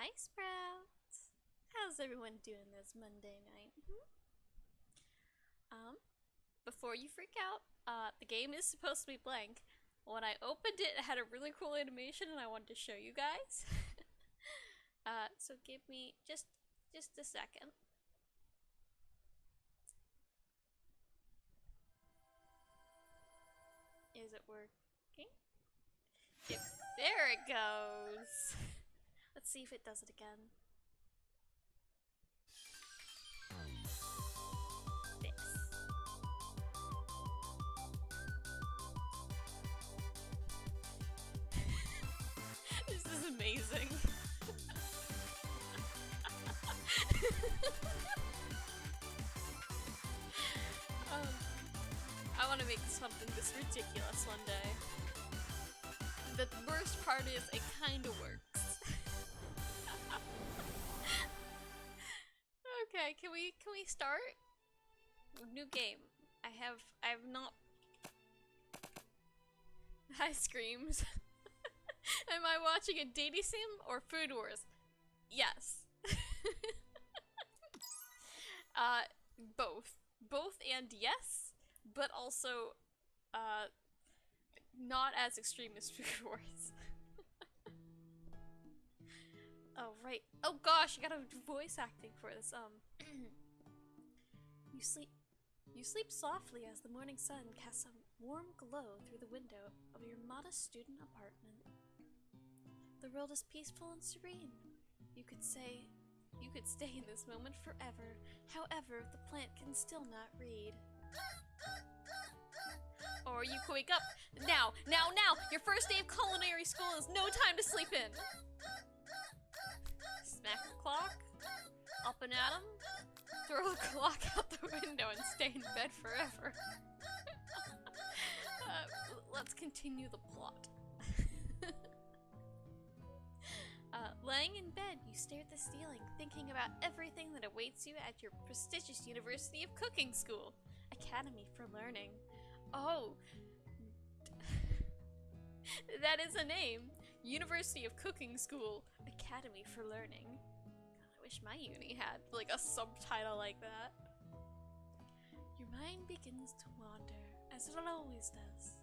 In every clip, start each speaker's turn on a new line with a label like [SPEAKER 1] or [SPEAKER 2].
[SPEAKER 1] Hi, Sprouts. How's everyone doing this Monday night? Before you freak out, the game is supposed to be blank. When I opened it, it had a really cool animation, and I wanted to show you guys. So give me just a second. Is it working? There it goes. Let's see if it does it again. This is amazing. I want to make something this ridiculous one day. The worst part is it kind of works. Okay, can we start? New game. I have not. Hi, Screams. Am I watching a dating sim or Food Wars? Yes. Both. Both and yes, but also, not as extreme as Food Wars. Oh, right. Oh gosh, I gotta do voice acting for this. You sleep softly as the morning sun casts a warm glow through the window of your modest student apartment. The world is peaceful and serene. You could stay in this moment forever. However, the plant can still not read. Or you could wake up. Now! Your first day of culinary school is no time to sleep in! Smack the clock. Up and at 'em. Throw the clock out the window and stay in bed forever. Let's continue the plot. Laying in bed, you stare at the ceiling, thinking about everything that awaits you at your prestigious University of Cooking School. Academy for Learning. Oh. That is a name. University of Cooking School. Academy for Learning. God, I wish my uni had, like, a subtitle like that. Your mind begins to wander, as it always does.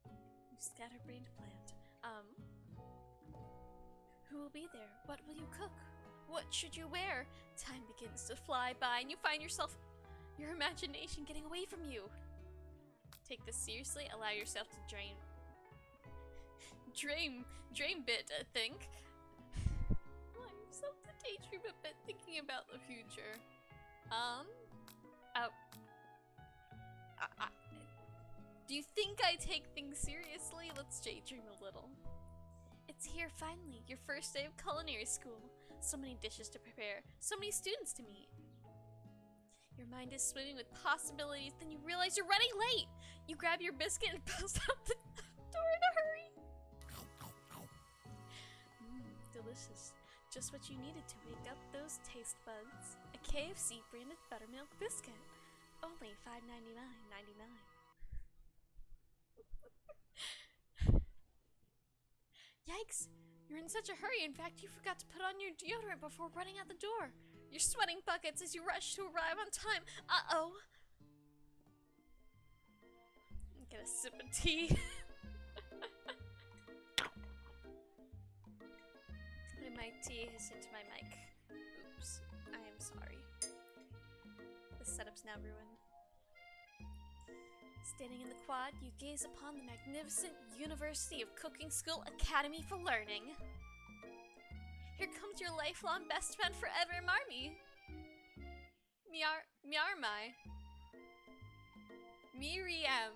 [SPEAKER 1] You scatterbrained plant. Who will be there? What will you cook? What should you wear? Time begins to fly by and you find your imagination getting away from you. Take this seriously, allow yourself to dream bit, I think. Allow yourself to daydream a bit, thinking about the future. Do you think I take things seriously? Let's daydream a little. It's here finally, your first day of culinary school. So many dishes to prepare, so many students to meet. Your mind is swimming with possibilities, then you realize you're running late. You grab your biscuit and bust out the door in a hurry. Delicious. Just what you needed to wake up those taste buds. A KFC branded buttermilk biscuit. Only $5.99.99. Yikes! You're in such a hurry. In fact, you forgot to put on your deodorant before running out the door. You're sweating buckets as you rush to arrive on time. Uh-oh. Get a sip of tea. And my tea has hit my mic. Oops. I am sorry. The setup's now ruined. Standing in the quad, you gaze upon the magnificent University of Cooking School Academy for Learning. Here comes your lifelong best friend forever, Marmy. Miriam,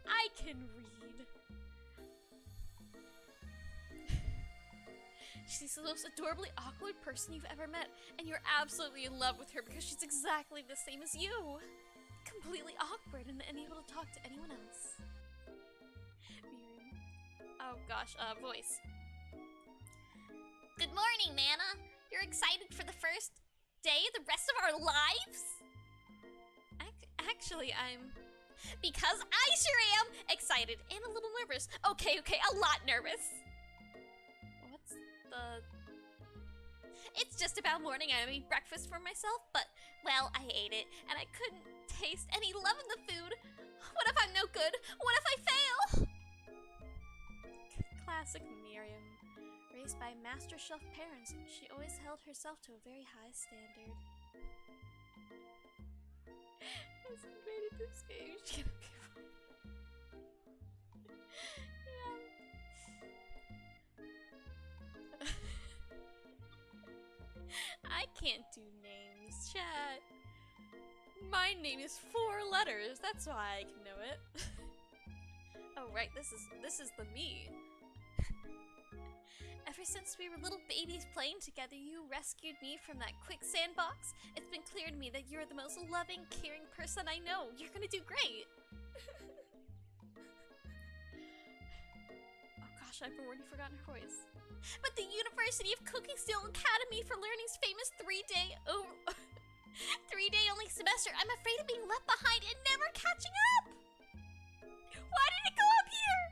[SPEAKER 1] I can read. She's the most adorably awkward person you've ever met, and you're absolutely in love with her because she's exactly the same as you. Completely awkward and unable to talk to anyone else. Miriam. Oh gosh, voice. Good morning, Nana. You're excited for the first day of the rest of our lives? Actually, I'm... Because I sure am excited and a little nervous. Okay, a lot nervous. What's the It's just about morning. I made breakfast for myself, but, well, I ate it, and I couldn't taste any love in the food. What if I'm no good? What if I fail? Classic Miriam. Raised by master chef parents, she always held herself to a very high standard. As I created this game, she's gonna be I can't do names, chat. My name is 4 letters, that's why I can know it. Oh right, this is the me. Ever since we were little babies playing together, you rescued me from that quicksand box. It's been clear to me that you're the most loving, caring person I know. You're gonna do great. Oh gosh, I've already forgotten her voice. But the University of Cooking Steel Academy for Learning's famous 3-day only semester. I'm afraid of being left behind and never catching up. Why did it go up here?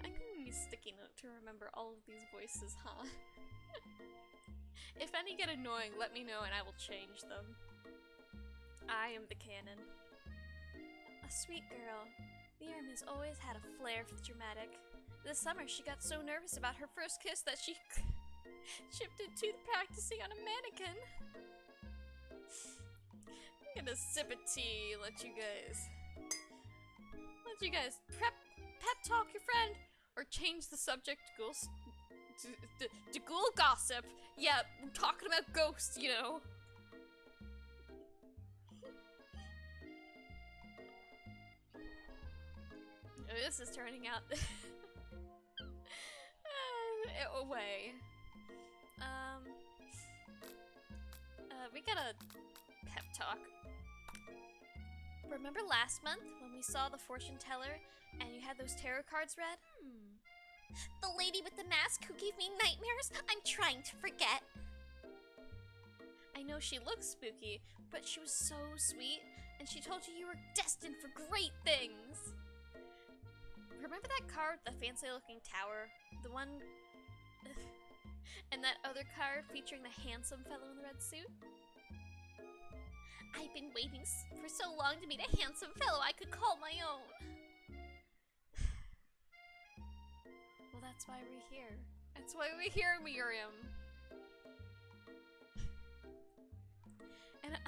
[SPEAKER 1] I'm gonna need a sticky note to remember all of these voices, huh? If any get annoying, let me know and I will change them. I am the canon. A sweet girl. Miriam has always had a flair for the dramatic. This summer, she got so nervous about her first kiss that she shifted to practicing on a mannequin. I'm gonna sip a tea, let you guys pep talk your friend, or change the subject to ghoul gossip. Yeah, we're talking about ghosts, you know. This is turning out away. We got a pep talk. Remember last month when we saw the fortune teller and you had those tarot cards read? The lady with the mask who gave me nightmares? I'm trying to forget. I know she looks spooky, but she was so sweet, and she told you were destined for great things. Remember that card, the fancy-looking tower? The one... and that other card featuring the handsome fellow in the red suit? I've been waiting for so long to meet a handsome fellow I could call my own. Well, that's why we're here. That's why we're here, Miriam. And I'm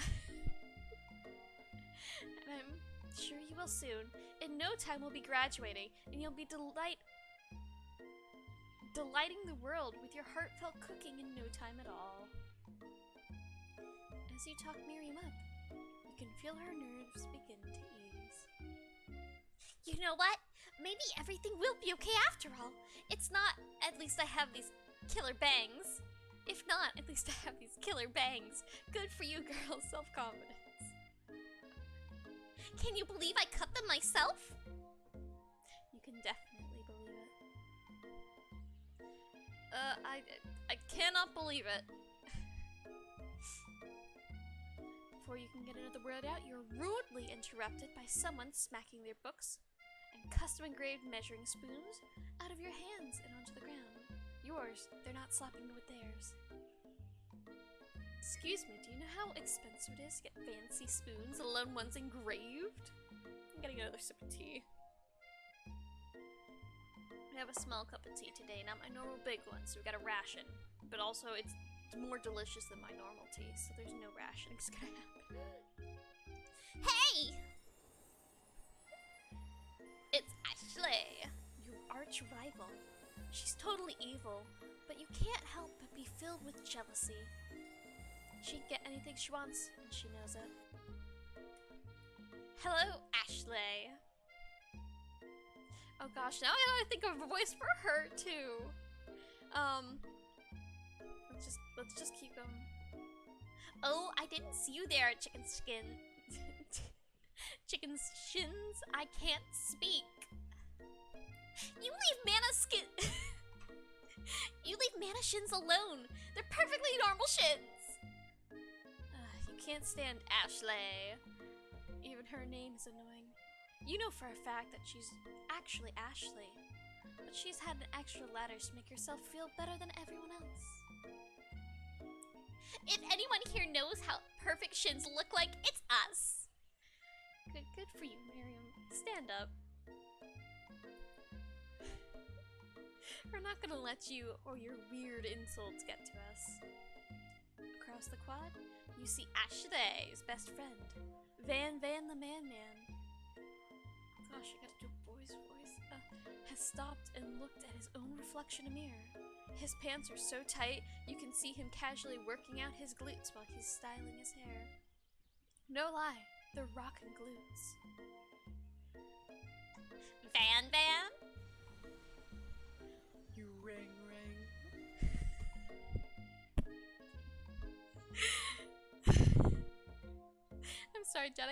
[SPEAKER 1] sure you will soon. In no time we'll be graduating, and you'll be delighting the world with your heartfelt cooking in no time at all. As you talk Miriam up, you can feel her nerves begin to ease. You know what? Maybe everything will be okay after all. It's not, at least I have these killer bangs. If not, at least I have these killer bangs. Good for you, girl. Self-confidence. Can you believe I cut them myself? You can definitely believe it. I cannot believe it. Before you can get another word out, you're rudely interrupted by someone smacking their books and custom-engraved measuring spoons out of your hands and onto the ground. Yours, they're not slapping with theirs. Excuse me, do you know how expensive it is to get fancy spoons, let alone ones engraved? I'm getting another sip of tea. We have a small cup of tea today, not my normal big one, so we got a ration. But also, it's more delicious than my normal tea, so there's no rationing's gonna happen. Hey! It's Ashley, your arch rival. She's totally evil, but you can't help but be filled with jealousy. She can get anything she wants, and she knows it. Hello, Ashley. Oh gosh, now I gotta think of a voice for her too. Let's just keep going. Oh, I didn't see you there, chicken skin. Chicken shins. I can't speak. You leave You leave mana shins alone. They're perfectly normal shins. You can't stand Ashley. Even her name is annoying. You know for a fact that she's actually Ashley. but she's had an extra ladder to make herself feel better than everyone else. If anyone here knows how perfect shins look like, it's us. Good for you, Miriam. Stand up. We're not gonna let you or your weird insults get to us. Across the quad, you see Ashley's best friend, Van the Man. Gosh, I gotta do a boy's voice. Has stopped and looked at his own reflection in a mirror. His pants are so tight, you can see him casually working out his glutes while he's styling his hair. No lie, they're rockin' glutes. Van? You ring. I'm sorry, Chad,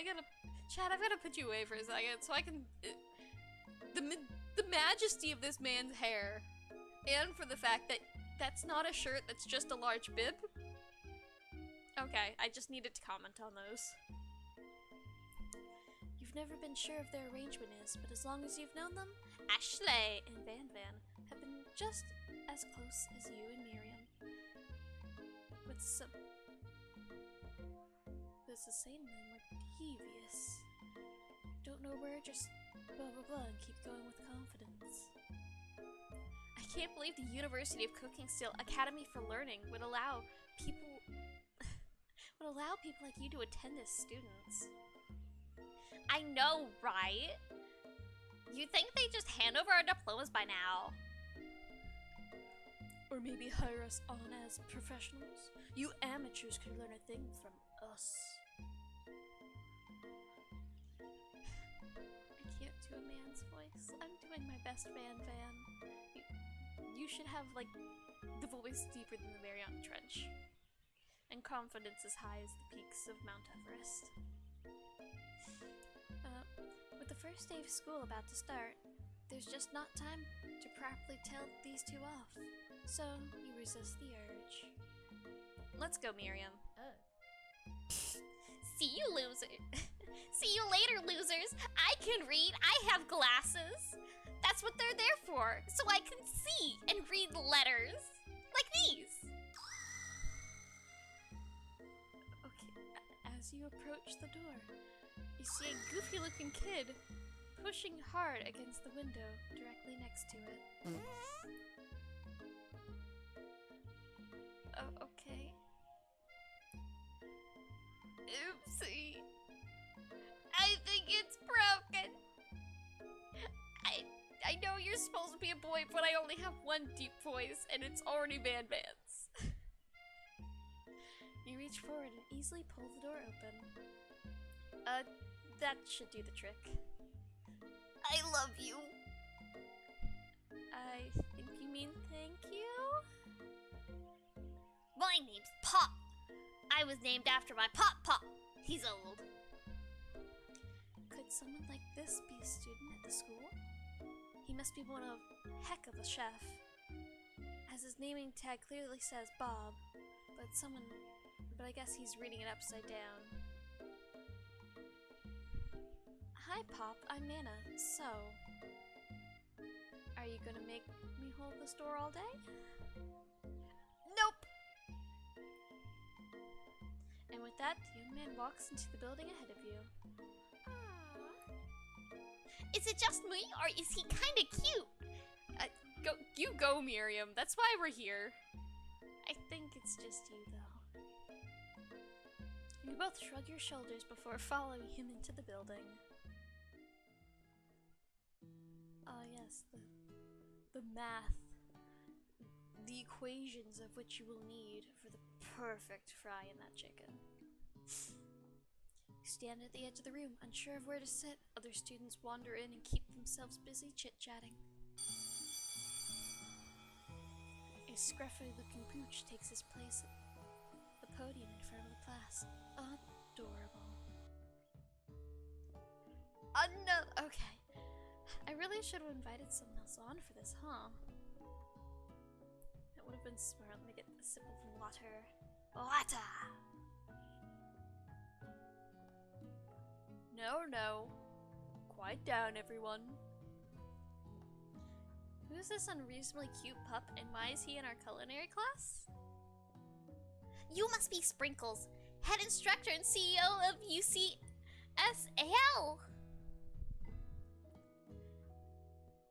[SPEAKER 1] I've gotta put you away for a second so I can... The majesty of this man's hair, and for the fact that that's not a shirt, that's just a large bib. Okay, I just needed to comment on those. You've never been sure of their arrangement is, but as long as you've known them, Ashley and Van have been just as close as you and Miriam. With some... This is saying them like devious. Don't know where, just blah blah blah and keep going with confidence. I can't believe the University of Cooking Steel Academy for Learning would allow people like you to attend as students. I know, right? You think they just hand over our diplomas by now? Or maybe hire us on as professionals? You amateurs could learn a thing from us. I can't do a man's voice. I'm doing my best, Van. You should have, like, the voice deeper than the Mariana Trench. And confidence as high as the peaks of Mount Everest. With the first day of school about to start, there's just not time to properly tell these two off. So, you resist the urge. Let's go, Miriam. See you, loser. See you later, losers. I can read. I have glasses. That's what they're there for, so I can see and read letters. Like these. Okay, as you approach the door, you see a goofy-looking kid pushing hard against the window directly next to it. Oh, okay. Oopsie. I think it's broken. I know you're supposed to be a boy, but I only have one deep voice, and it's already Van's. You reach forward and easily pull the door open. That should do the trick. I love you. I think you mean thank you? My name's Pop. I was named after my Pop. He's old. Could someone like this be a student at the school? He must be one of heck of a chef, as his naming tag clearly says Bob, but I guess he's reading it upside down. Hi, Pop. I'm Nana. So, are you gonna make me hold the store all day? Nope! And with that, the young man walks into the building ahead of you. Is it just me, or is he kinda cute? You go, Miriam. That's why we're here. I think it's just you, though. You both shrug your shoulders before following him into the building. Ah, yes, the math. The equations of which you will need for the perfect fry in that chicken. You stand at the edge of the room, unsure of where to sit. Other students wander in and keep themselves busy chit-chatting. A scruffy-looking pooch takes his place at the podium in front of the class. Adorable. No, okay. I really should have invited someone else on for this, huh? That would have been smart. Let me get a sip of water. Water! No. Quiet down, everyone. Who's this unreasonably cute pup, and why is he in our culinary class? You must be Sprinkles, head instructor and CEO of UCSAL.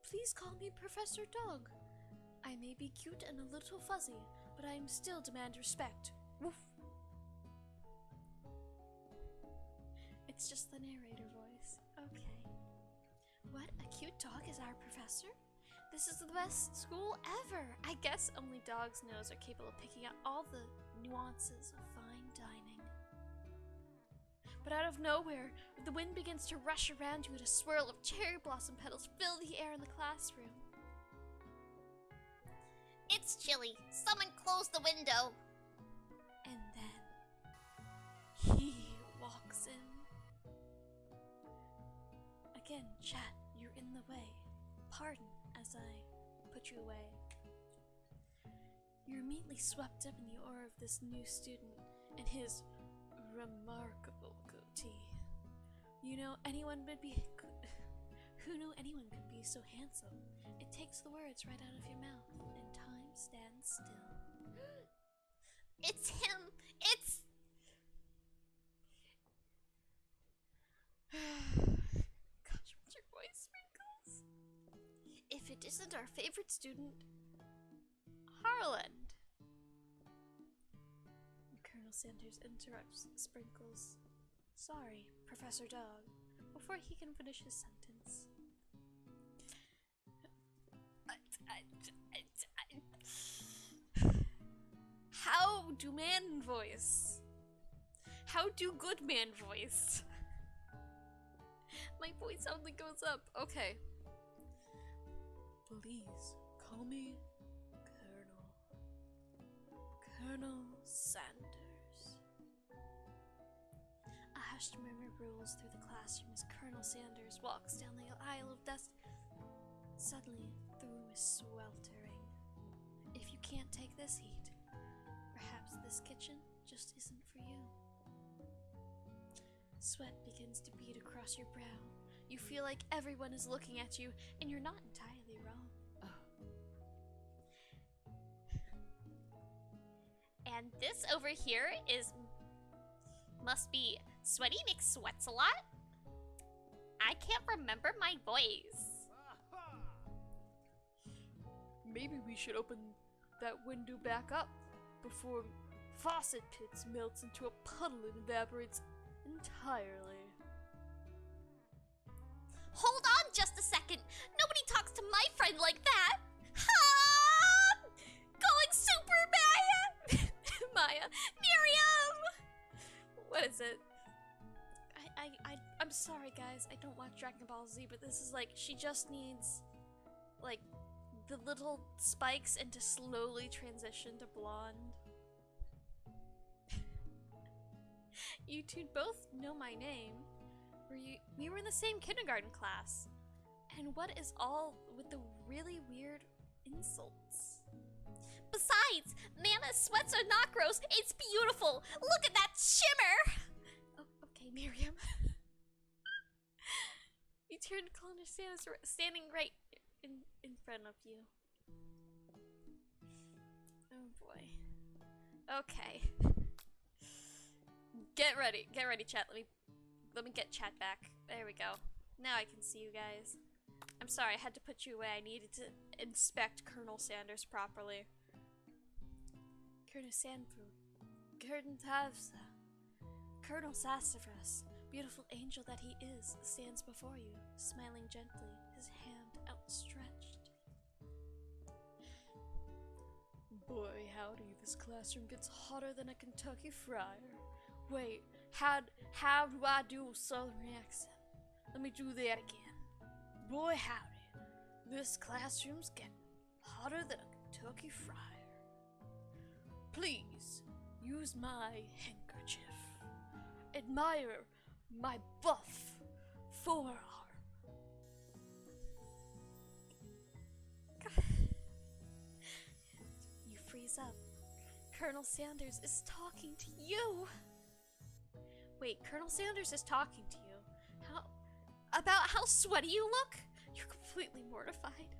[SPEAKER 1] Please call me Professor Dog. I may be cute and a little fuzzy, but I still demand respect. Woof. It's just the narrator voice. Okay. What? A cute dog is our professor? This is the best school ever! I guess only dogs' nose are capable of picking out all the nuances of fine dining. But out of nowhere, the wind begins to rush around you and a swirl of cherry blossom petals fill the air in the classroom. It's chilly. Someone close the window. And then he walks in. Again, chat, you're in the way. Pardon as I put you away. You're immediately swept up in the aura of this new student and his remarkable goatee. You know, anyone would be... Who knew anyone could be so handsome? It takes the words right out of your mouth, and time stands still. It's him! It's... Gosh, what's your voice, Sprinkles? If it isn't our favorite student, Harland. Colonel Sanders interrupts Sprinkles. Sorry, Professor Dog, before he can finish his sentence. How do man voice? How do good man voice? My voice only goes up. Okay. Please call me Colonel Sanders. A hushed murmur rolls through the classroom as Colonel Sanders walks down the aisle of dust. Suddenly, the room is sweltering. If you can't take this heat, perhaps this kitchen just isn't for you. Sweat begins to bead across your brow. You feel like everyone is looking at you, and you're not entirely wrong. And this over here must be Sweaty McSweats a lot? I can't remember my voice. Maybe we should open that window back up before faucet pits melts into a puddle and evaporates entirely. Hold on just a second. Nobody talks to my friend like that. Ha! Going super Maya! Maya. Miriam! What is it? I'm sorry, guys. I don't watch Dragon Ball Z, but this is like, she just needs, like, the little spikes and to slowly transition to blonde. You two both know my name. We were in the same kindergarten class. And what is all with the really weird insults? Besides, Nana's sweats are not gross. It's beautiful. Look at that shimmer. Oh, okay, Miriam. You turned Colonel Sanders standing right in front of you. Oh boy. Okay. Get ready, chat. Let me get chat back. There we go. Now I can see you guys. I'm sorry, I had to put you away. I needed to inspect Colonel Sanders properly. Colonel Colonel Sassafras, beautiful angel that he is, stands before you, smiling gently, his hand outstretched. Boy, howdy, this classroom gets hotter than a Kentucky fryer. Wait, how do I do a southern accent? Let me do that again. Boy, howdy, this classroom's getting hotter than a Kentucky fryer. Please, use my handkerchief. Admire my buff forearm. You freeze up. Colonel Sanders is talking to you. Wait, Colonel Sanders is talking to you? About how sweaty you look? You're completely mortified.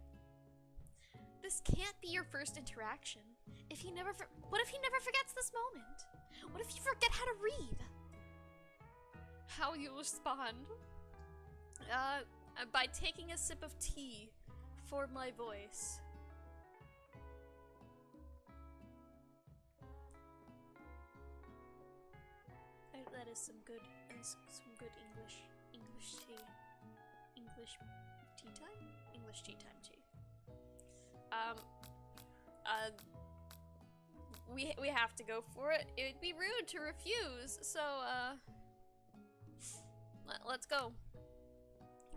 [SPEAKER 1] This can't be your first interaction. What if he never forgets this moment? What if you forget how to read? How you'll respond? By taking a sip of tea for my voice. That is some good English tea. English tea time? English tea time tea. We have to go for it. It would be rude to refuse, so, let's go.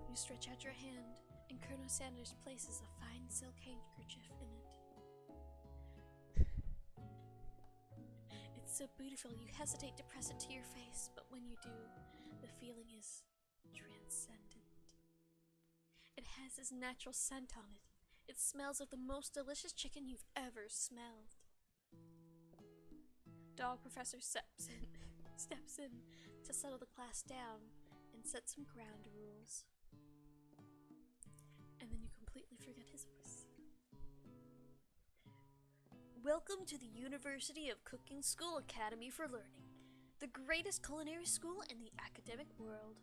[SPEAKER 1] You stretch out your hand, and Colonel Sanders places a fine silk handkerchief in it. It's so beautiful, you hesitate to press it to your face, but when you do, the feeling is transcendent. It has its natural scent on it. It smells of the most delicious chicken you've ever smelled. Dog Professor steps in to settle the class down and set some ground rules. And then you completely forget his voice. Welcome to the University of Cooking School Academy for Learning, the greatest culinary school in the academic world.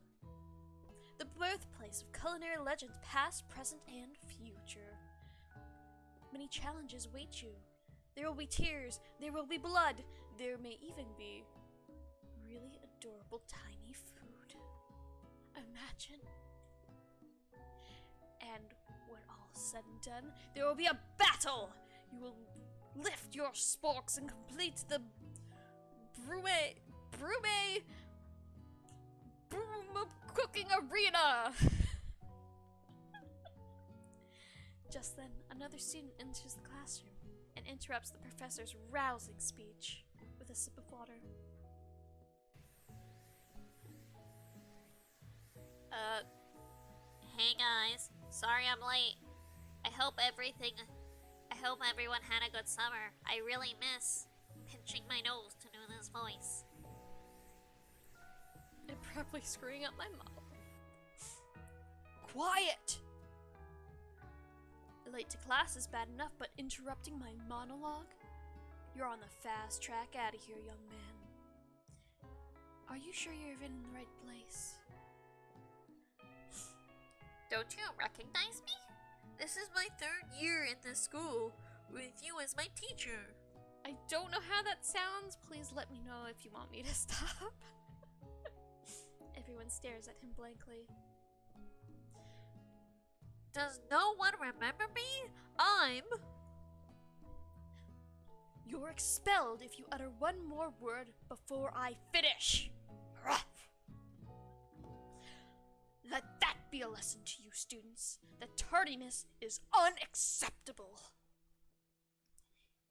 [SPEAKER 1] The birthplace of culinary legends past, present, and future. Many challenges await you. There will be tears, there will be blood, there may even be really adorable tiny food. Imagine. And when all is said and done, there will be a battle! You will lift your sporks and complete the broom cooking arena! Just then, another student enters the classroom and interrupts the professor's rousing speech with a sip of water.
[SPEAKER 2] Hey guys, sorry I'm late. I hope everyone had a good summer. I really miss pinching my nose to do this voice.
[SPEAKER 1] And probably screwing up my mouth. Quiet! Late to class is bad enough, but interrupting my monologue? You're on the fast track out of here, young man. Are you sure you're even in the right place?
[SPEAKER 2] Don't you recognize me? This is my 3rd year in this school, with you as my teacher.
[SPEAKER 1] I don't know how that sounds. Please let me know if you want me to stop. Everyone stares at him blankly.
[SPEAKER 2] Does no one remember me?
[SPEAKER 1] You're expelled if you utter one more word before I finish. Let that be a lesson to you students, that tardiness is unacceptable.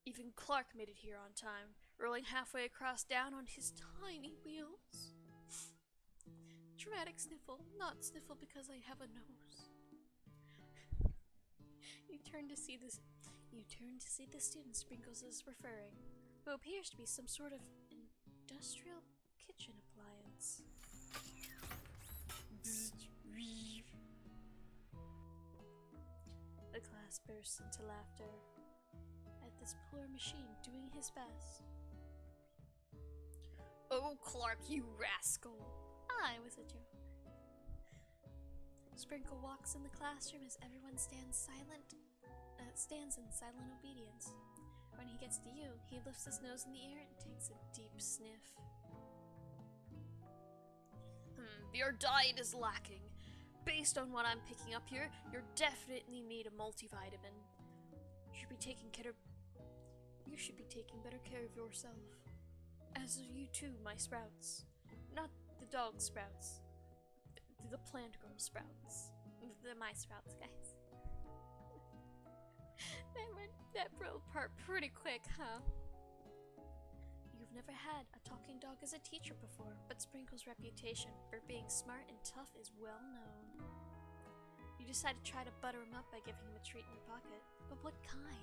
[SPEAKER 1] Even Clark made it here on time, rolling halfway across down on his tiny wheels. Dramatic sniffle, not sniffle because I have a nose. You turn to see the student Sprinkles is referring, who appears to be some sort of industrial kitchen appliance. The class bursts into laughter at this poor machine doing his best. Oh, Clark, you rascal! I was a joke. Sprinkle walks in the classroom as everyone stands in silent obedience. When he gets to you, he lifts his nose in the air and takes a deep sniff. Your diet is lacking. Based on what I'm picking up here, you definitely need a multivitamin. You should be taking better care of yourself. As are you too, my sprouts. Not the dog sprouts. The plant girl sprouts. They're my sprouts, guys. That broke part pretty quick, huh? You've never had a talking dog as a teacher before, but Sprinkle's reputation for being smart and tough is well known. You decide to try to butter him up by giving him a treat in your pocket. But what kind?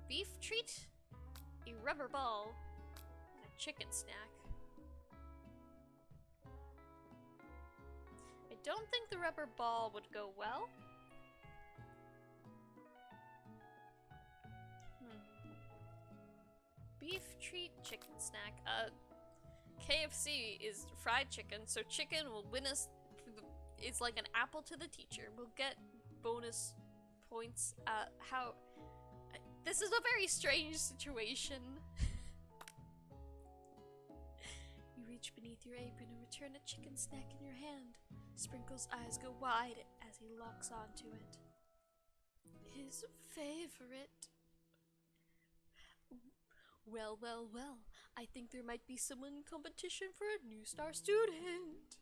[SPEAKER 1] Beef treat? A rubber ball? And a chicken snack? I don't think the rubber ball would go well. treat, chicken snack. KFC is fried chicken, so chicken will win us. It's like an apple to the teacher. We'll get bonus points. This is a very strange situation. You reach beneath your apron and return a chicken snack in your hand. Sprinkle's eyes go wide as he locks onto it. His favorite. Well, well, well. I think there might be someone in competition for a new star student.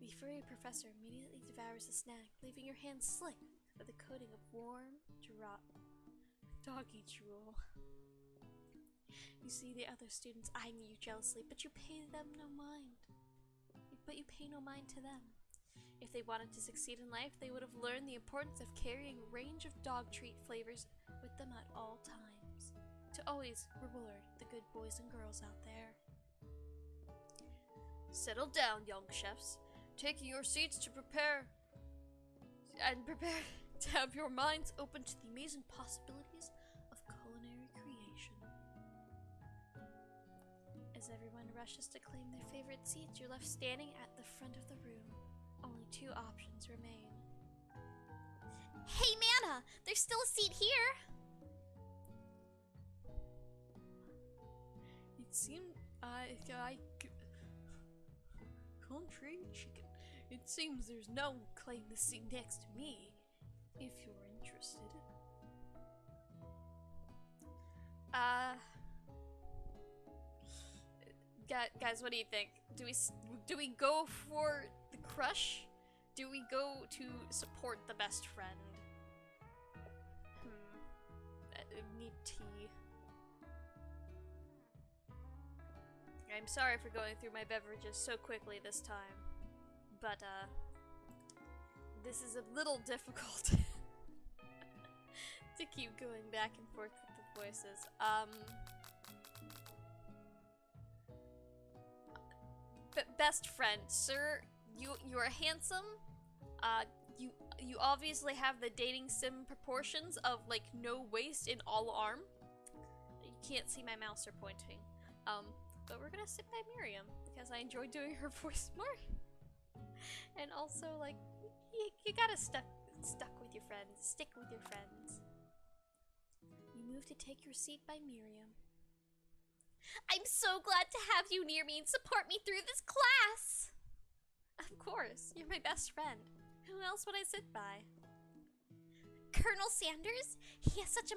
[SPEAKER 1] The furry professor immediately devours the snack, leaving your hands slick with a coating of warm, drop doggy drool. You see the other students eyeing you jealously, but you pay them no mind. But you pay no mind to them. If they wanted to succeed in life, they would have learned the importance of carrying a range of dog treat flavors with them at all times, to always reward the good boys and girls out there. Settle down, young chefs, taking your seats to prepare to have your minds open to the amazing possibilities of culinary creation. As everyone rushes to claim their favorite seats, you're left standing at the front of the room. Only 2 options remain.
[SPEAKER 2] Hey, Mana! There's still a seat here!
[SPEAKER 1] It seemed country chicken. It seems there's no claim to seat next to me, if you're interested. Guys, what do you think? Do we go for the crush? Do we go to support the best friend? I need tea. I'm sorry for going through my beverages so quickly this time, but this is a little difficult to keep going back and forth with the voices. Best friend, sir, you are handsome. You obviously have the dating sim proportions of like no waist and all arm. You can't see my mouse are pointing. But we're gonna sit by Miriam because I enjoy doing her voice more. And also, like, you gotta stick with your friends. Stick with your friends. You move to take your seat by Miriam.
[SPEAKER 2] I'm so glad to have you near me and support me through this class!
[SPEAKER 1] Of course, you're my best friend. Who else would I sit by?
[SPEAKER 2] Colonel Sanders? He has such a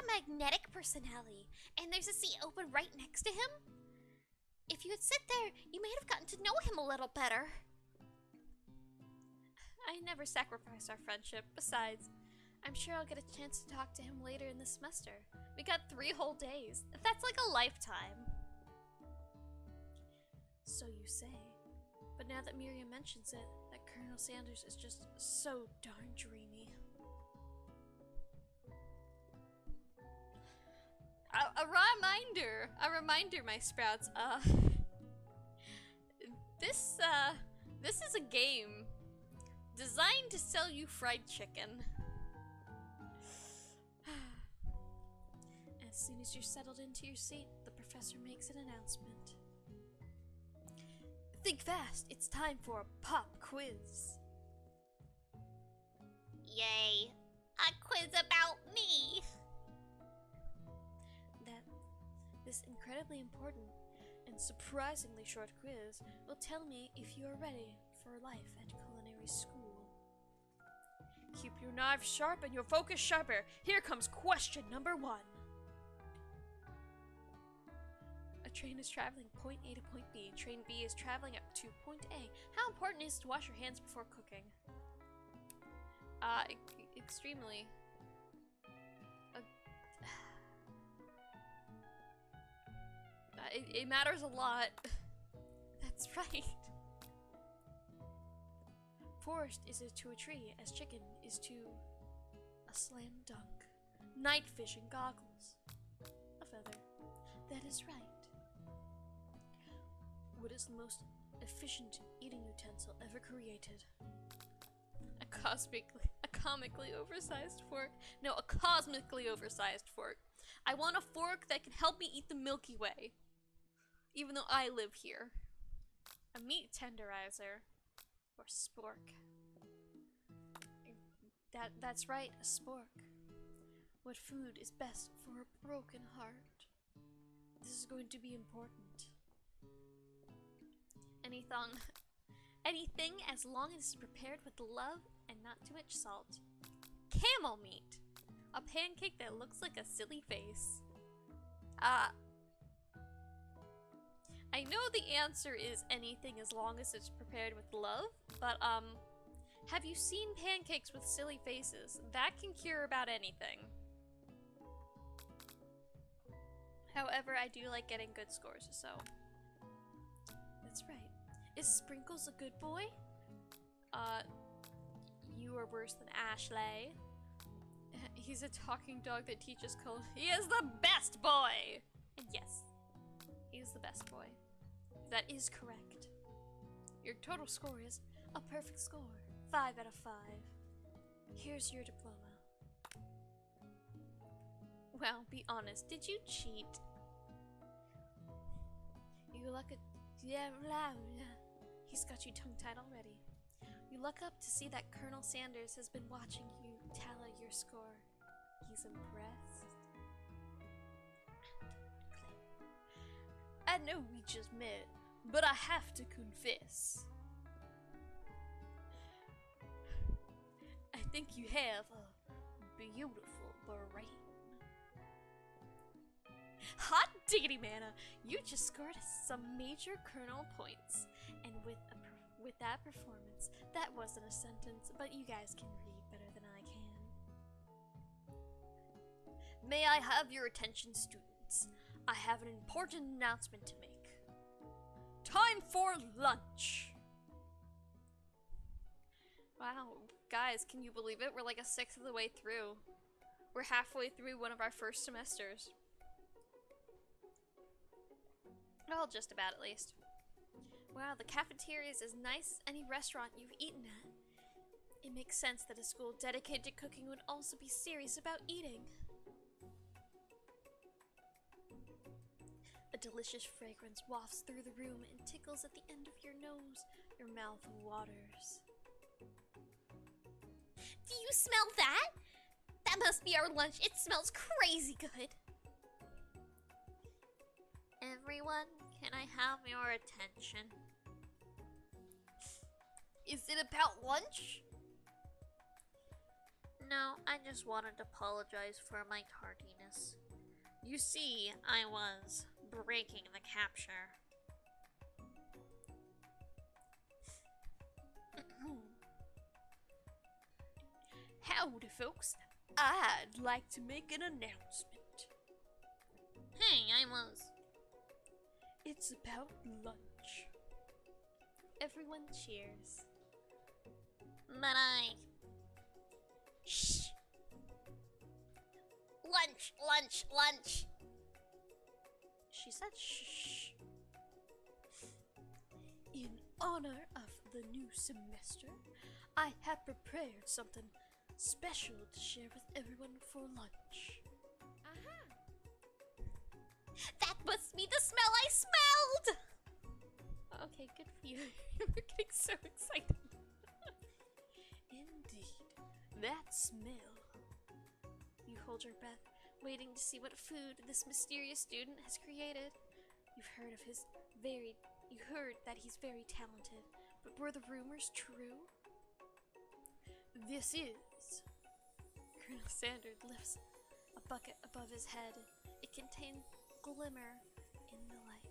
[SPEAKER 2] magnetic personality, and there's a seat open right next to him. If you had sit there, you may have gotten to know him a little better.
[SPEAKER 1] I never sacrifice our friendship. Besides, I'm sure I'll get a chance to talk to him later in the semester. We got 3 whole days. That's like a lifetime. So you say. But now that Miriam mentions it, that Colonel Sanders is just so darn dreamy. A reminder, my sprouts. This is a game designed to sell you fried chicken. As soon as you're settled into your seat, the professor makes an announcement. Think fast, it's time for a pop quiz.
[SPEAKER 2] Yay, a quiz about me!
[SPEAKER 1] This incredibly important and surprisingly short quiz will tell me if you are ready for life at culinary school. Keep your knives sharp and your focus sharper. Here comes question number 1. A train is traveling point A to point B. Train B is traveling up to point A. How important is it to wash your hands before cooking? Extremely. It matters a lot. That's right. Forest is to a tree as chicken is to a slam dunk. Night fishing goggles. A feather. That is right. What is the most efficient eating utensil ever created? A comically oversized fork. No, a cosmically oversized fork. I want a fork that can help me eat the Milky Way. Even though I live here. A meat tenderizer. Or spork. That's right, a spork. What food is best for a broken heart? This is going to be important. Anything as long as it's prepared with love and not too much salt. Camel meat. A pancake that looks like a silly face. I know the answer is anything as long as it's prepared with love, but have you seen pancakes with silly faces? That can cure about anything. However, I do like getting good scores, so. That's right. Is Sprinkles a good boy? You are worse than Ashley. He's a talking dog that teaches code. He is the best boy! And yes, he is the best boy. That is correct. Your total score is a perfect score. 5 out of 5. Here's your diploma. Well, be honest, did you cheat? You look at... Yeah, he's got you tongue-tied already. You look up to see that Colonel Sanders has been watching you tally your score. He's impressed. I know we just met, but I have to confess. I think you have a beautiful brain. Hot diggity manna! You just scored some major Colonel points, and with that performance, that wasn't a sentence, but you guys can read better than I can. May I have your attention, students? I have an important announcement to make. Time for lunch! Wow, guys, can you believe it? We're like a sixth of the way through. We're halfway through one of our first semesters. Well, just about at least. Wow, the cafeteria is as nice as any restaurant you've eaten at. It makes sense that a school dedicated to cooking would also be serious about eating. A delicious fragrance wafts through the room and tickles at the end of your nose. Your mouth waters. Do you smell that? That must be our lunch. It smells crazy good.
[SPEAKER 2] Everyone, can I have your attention?
[SPEAKER 1] Is it about lunch?
[SPEAKER 2] No, I just wanted to apologize for my tardiness. You see, I was breaking the capture.
[SPEAKER 1] Howdy, folks. I'd like to make an announcement.
[SPEAKER 2] Hey, I was...
[SPEAKER 1] It's about lunch. Everyone cheers.
[SPEAKER 2] But I... Shh! Lunch, lunch, lunch!
[SPEAKER 1] She said shh. In honor of the new semester, I have prepared something special to share with everyone for lunch. That must be the smell I smelled! Okay, good for you. We're getting so excited. Indeed, that smell. You hold your breath, waiting to see what food this mysterious student has created. You heard that he's very talented, but were the rumors true? This is... Colonel Sanders lifts a bucket above his head. It contains glimmer in the light.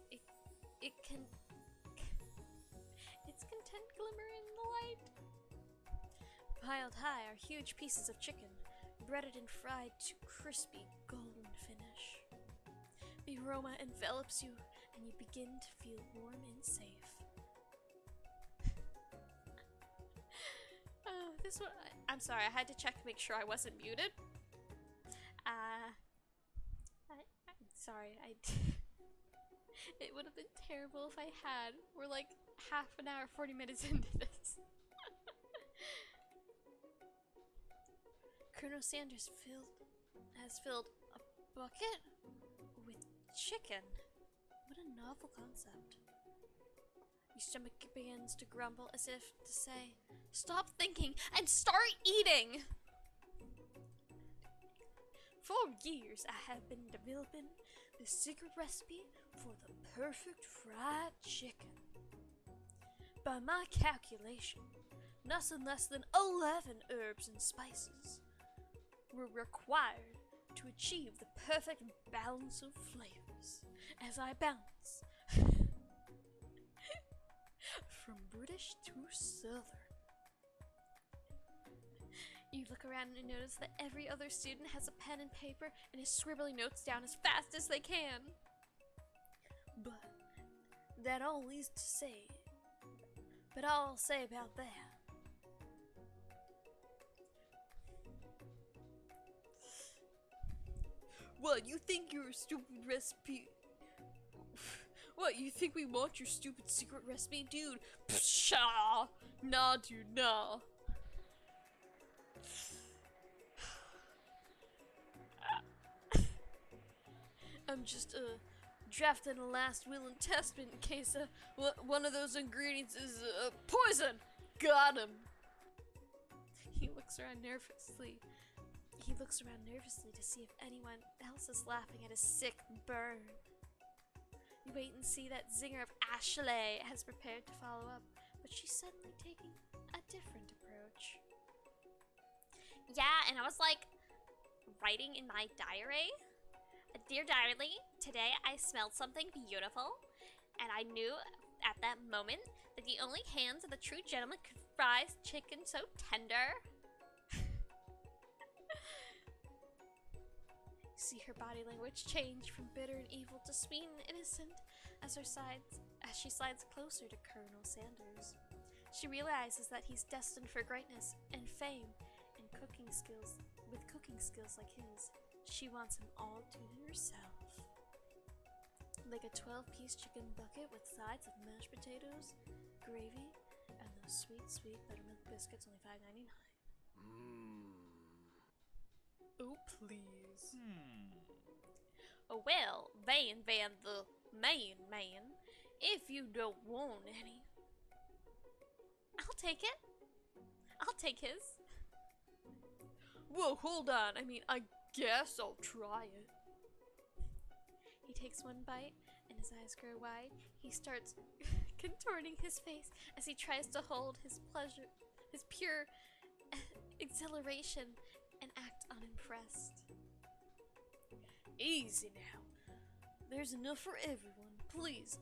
[SPEAKER 1] It's content glimmer in the light. Piled high are huge pieces of chicken, breaded and fried to crispy golden finish. The aroma envelops you, and you begin to feel warm and safe. Oh, this one. I'm sorry, I had to check to make sure I wasn't muted. I'm sorry, it would have been terrible if I had. We're like half an hour, 40 minutes into this. Colonel Sanders has filled a bucket with chicken. What a novel concept. Your stomach begins to grumble as if to say, stop thinking and start eating! For years I have been developing the secret recipe for the perfect fried chicken. By my calculation, nothing less than 11 herbs and spices were required to achieve the perfect balance of flavors as I bounce from British to Southern. You look around and notice that every other student has a pen and paper and is scribbling notes down as fast as they can. But that all leads to say, but all I'll say about that. What, you think your stupid recipe? What, you think we want your stupid secret recipe? Dude, pshaw! Nah, dude, nah. I'm just, drafting a last will and testament in case, one of those ingredients is, poison! Got him! He looks around nervously to see if anyone else is laughing at his sick burn. You wait and see that zinger of Ashley has prepared to follow up, but she's suddenly taking a different approach.
[SPEAKER 2] Yeah, and I was like, writing in my diary. Dear Diary, today I smelled something beautiful, and I knew at that moment that the only hands of the true gentleman could fry chicken so tender.
[SPEAKER 1] See her body language change from bitter and evil to sweet and innocent as she slides closer to Colonel Sanders. She realizes that he's destined for greatness and fame and cooking skills like his. She wants him all to herself. Like a 12-piece chicken bucket with sides of mashed potatoes, gravy, and those sweet, sweet buttermilk biscuits, only $5.99. Oh, please.
[SPEAKER 2] Oh, well, Van the man, if you don't want any, I'll take it. I'll take his.
[SPEAKER 1] Whoa, hold on. I mean, I guess I'll try it. He takes one bite, and his eyes grow wide. He starts contorting his face as he tries to hold his pleasure, his pure exhilaration, and act unimpressed. Easy now. There's enough for everyone. Please,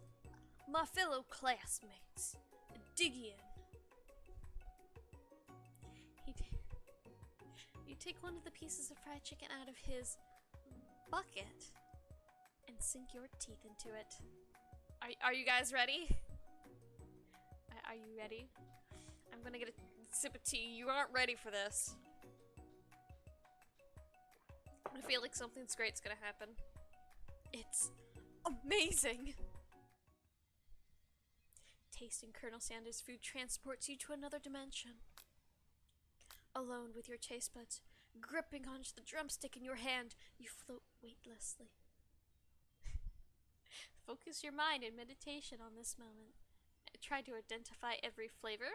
[SPEAKER 1] my fellow classmates, dig in. You take one of the pieces of fried chicken out of his bucket and sink your teeth into it. Are you guys ready? Are you ready? I'm gonna get a sip of tea. You aren't ready for this. I feel like something's great's gonna happen. It's amazing! Tasting Colonel Sanders' food transports you to another dimension. Alone with your taste buds, gripping onto the drumstick in your hand, you float weightlessly. Focus your mind in meditation on this moment. Try to identify every flavor.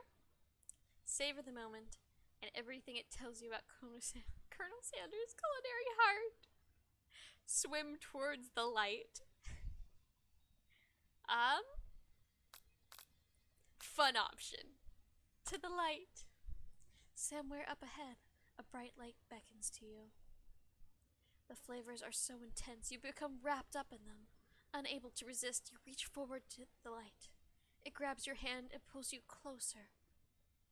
[SPEAKER 1] Savor the moment and everything it tells you about Colonel Sanders' culinary heart. Swim towards the light. Fun option. To the light. Somewhere up ahead, a bright light beckons to you. The flavors are so intense, you become wrapped up in them. Unable to resist, you reach forward to the light. It grabs your hand and pulls you closer,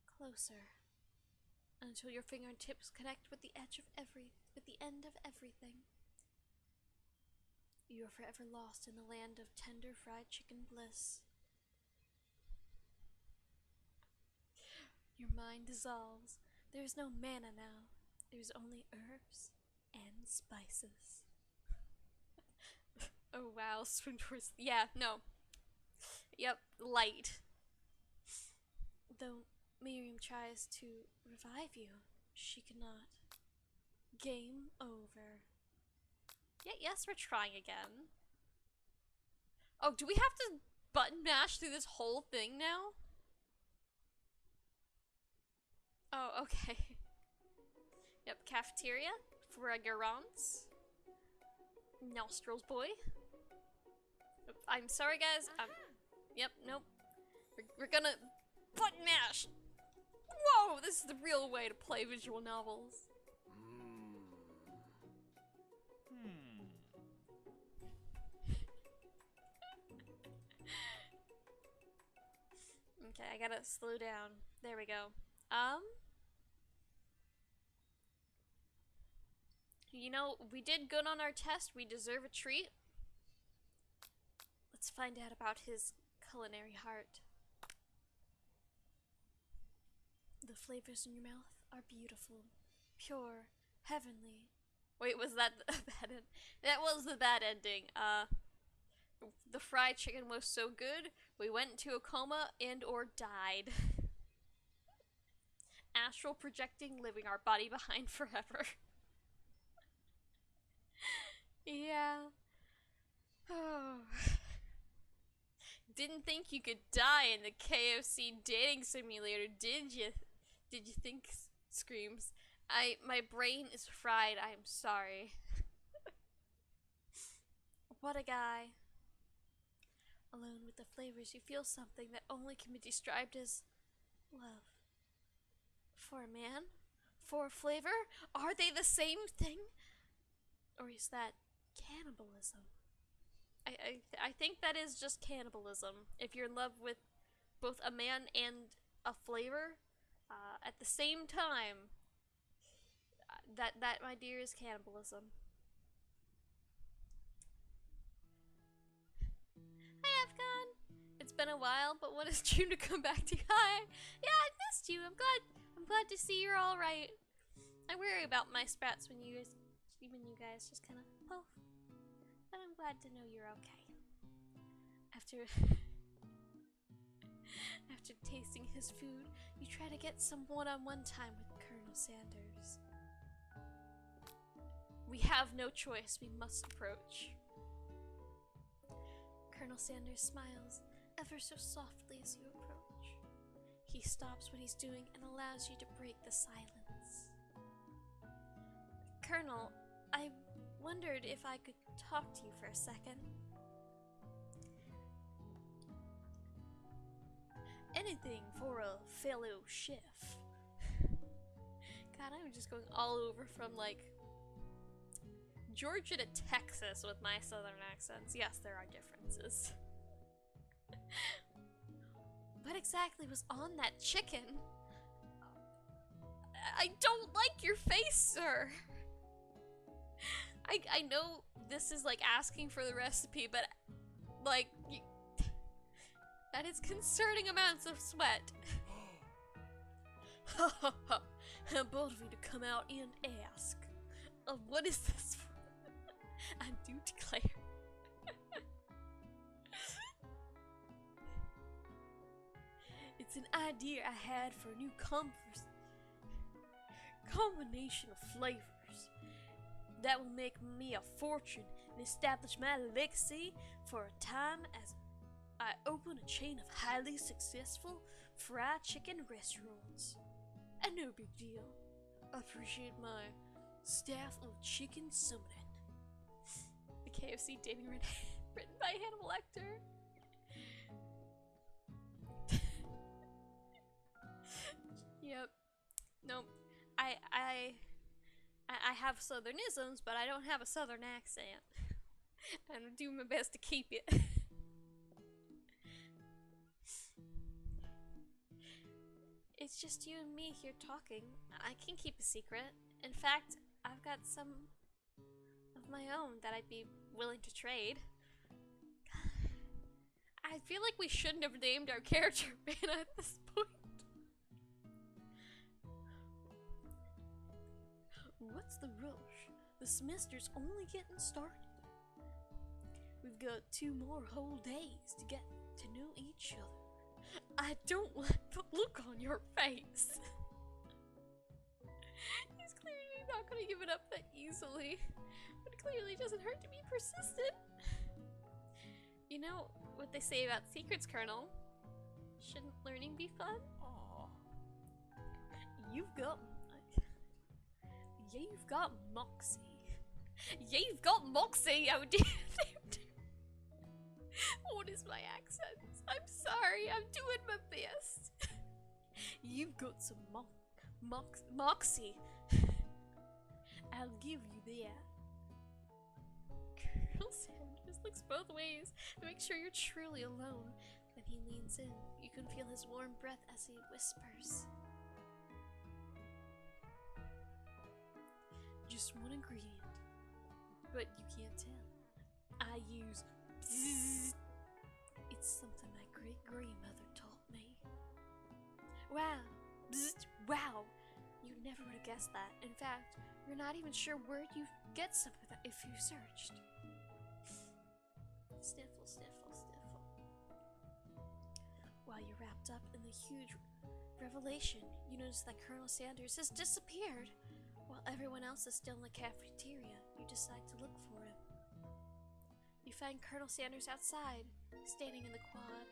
[SPEAKER 1] closer, until your fingertips connect with the end of everything. You are forever lost in the land of tender fried chicken bliss. Your mind dissolves. There is no manna now. There's only herbs and spices. Oh wow, swim towards. Yeah, no. Yep, light. Though Miriam tries to revive you, she cannot. Game over. Yeah, yes, we're trying again. Oh, do we have to button mash through this whole thing now? Oh, okay. Yep, cafeteria. Fragrance. Nostrils boy. I'm sorry, guys. Yep, nope. We're gonna button mash. Whoa, this is the real way to play visual novels. Okay, I gotta slow down. There we go. You know, we did good on our test. We deserve a treat. Let's find out about his culinary heart. The flavors in your mouth are beautiful, pure, heavenly. Wait, was that the bad end? That was the bad ending. The fried chicken was so good, we went into a coma and or died. Astral projecting, leaving our body behind forever. Yeah. Oh. Didn't think you could die in the KFC dating simulator, did you? Did you think, Screams? My brain is fried, I'm sorry. What a guy. Alone with the flavors, you feel something that only can be described as love. For a man? For a flavor? Are they the same thing? Or is that cannibalism? I think that is just cannibalism. If you're in love with both a man and a flavor at the same time, that my dear is cannibalism. Hi Afghan! It's been a while, but what a dream to come back to. Hi! Yeah, I missed you. I'm glad to see you're alright. I worry about my sprats when you guys just kinda poof. But I'm glad to know you're okay. After tasting his food, you try to get some one-on-one time with Colonel Sanders. We have no choice, we must approach. Colonel Sanders smiles, ever so softly as you approach. He stops what he's doing and allows you to break the silence. Colonel, I wondered if I could talk to you for a second. Anything for a fellow chef. God, I'm just going all over from like Georgia to Texas with my southern accents. Yes, there are differences. What exactly was on that chicken? I don't like your face, sir. I know this is like asking for the recipe, but like that is concerning amounts of sweat. Ha ha ha. How bold of you to come out and ask. What is this for? I do declare. It's an idea I had for a new combination of flavors that will make me a fortune and establish my legacy for a time as I open a chain of highly successful fried chicken restaurants. And no big deal. I appreciate my staff of chicken summoning. The KFC dating written by Hannibal Lecter. Yep. Nope. I have southernisms, but I don't have a southern accent. And I'm doing my best to keep it. It's just you and me here talking. I can keep a secret. In fact, I've got some of my own that I'd be willing to trade. I feel like we shouldn't have named our character Vanna at this point. What's the rush? The semester's only getting started. We've got 2 more whole days to get to know each other. I don't like the look on your face. He's clearly not gonna give it up that easily. But it clearly doesn't hurt to be persistent. You know what they say about secrets, Colonel? Shouldn't learning be fun?
[SPEAKER 3] Aw.
[SPEAKER 1] You've got moxie. You've got moxie, oh dear. What is my accent? I'm sorry, I'm doing my best. You've got some moxie. I'll give you that. Colonel Sanders looks both ways to make sure you're truly alone. Then he leans in. You can feel his warm breath as he whispers. Just one ingredient, but you can't tell. I use bzzz. It's something my great-grandmother taught me. Wow, bzzz, wow. You never would have guessed that. In fact, you're not even sure where you'd get some of that if you searched. Sniffle, sniffle, sniffle. While you're wrapped up in the huge revelation, you notice that Colonel Sanders has disappeared. While everyone else is still in the cafeteria, you decide to look for him. You find Colonel Sanders outside, standing in the quad.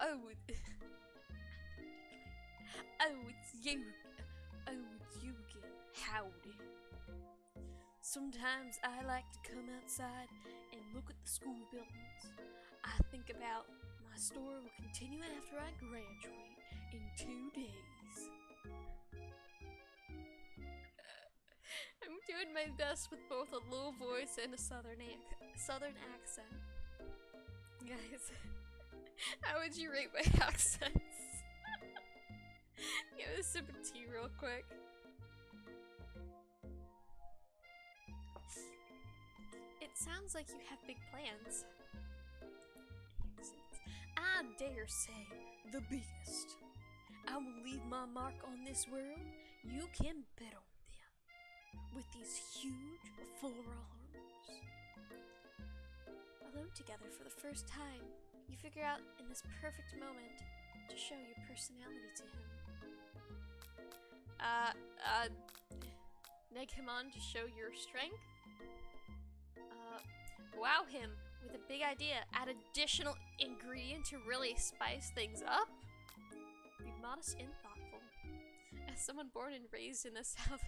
[SPEAKER 1] Oh, it's you. Oh, it's you again. Howdy. Sometimes I like to come outside and look at the school buildings. I think about my story will continue after I graduate in 2 days. I'm doing my best with both a low voice and a southern accent. Guys, how would you rate my accents? Give us a sip of tea real quick. It sounds like you have big plans. I dare say the biggest. I will leave my mark on this world. You can bet on them. With these huge forearms. Alone together for the first time, you figure out in this perfect moment to show your personality to him. Neg him on to show your strength. Wow him with a big idea. Add additional ingredient to really spice things up. Be modest and thoughtful. As someone born and raised in the South,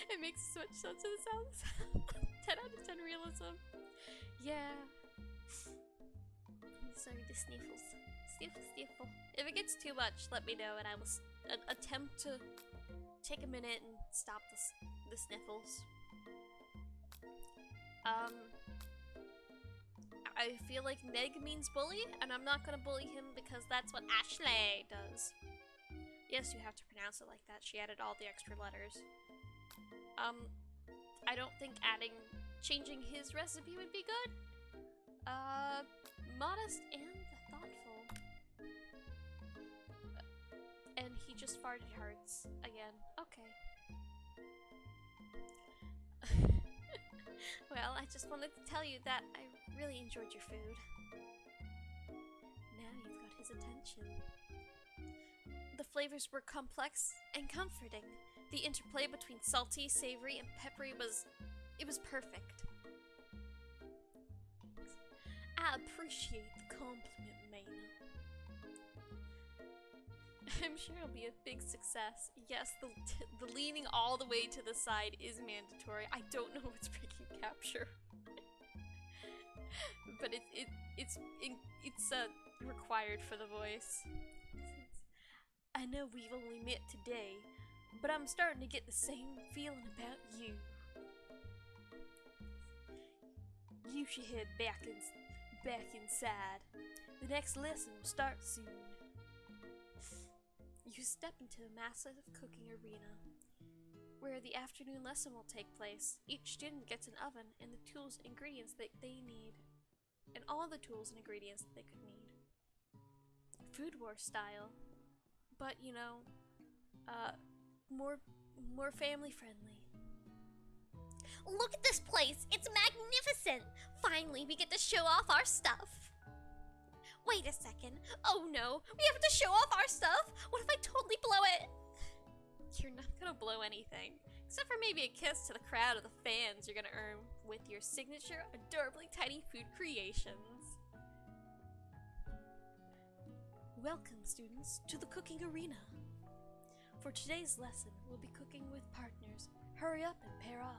[SPEAKER 1] it makes so much sense in the South. 10 out of 10 realism. Yeah. Sorry, the sniffles. Sniffle, sniffle. If it gets too much, let me know and I will attempt to take a minute and stop the sniffles. I feel like neg means bully, and I'm not gonna bully him because that's what Ashley does. Yes, you have to pronounce it like that. She added all the extra letters. I don't think changing his recipe would be good. Modest and thoughtful. And he just farted hearts again. Okay. Well, I just wanted to tell you that I really enjoyed your food. Now you've got his attention. The flavors were complex and comforting. The interplay between salty, savory, and peppery was perfect. I appreciate the compliment, Maina. I'm sure it'll be a big success. Yes, the leaning all the way to the side is mandatory. I don't know what's breaking capture, but it's required for the voice. I know we've only met today, but I'm starting to get the same feeling about you. You should head back inside. The next lesson will start soon. You step into a massive cooking arena, where the afternoon lesson will take place. Each student gets an oven and the tools and ingredients that they need. And all the tools and ingredients that they could need. Food War style. But, you know, more family friendly.
[SPEAKER 2] Look at this place! It's magnificent! Finally, we get to show off our stuff! Wait a second. Oh no, we have to show off our stuff? What if I totally blow it?
[SPEAKER 1] You're not gonna blow anything, except for maybe a kiss to the crowd of the fans you're gonna earn with your signature adorably tiny food creations. Welcome, students, to the cooking arena. For today's lesson, we'll be cooking with partners. Hurry up and pair off.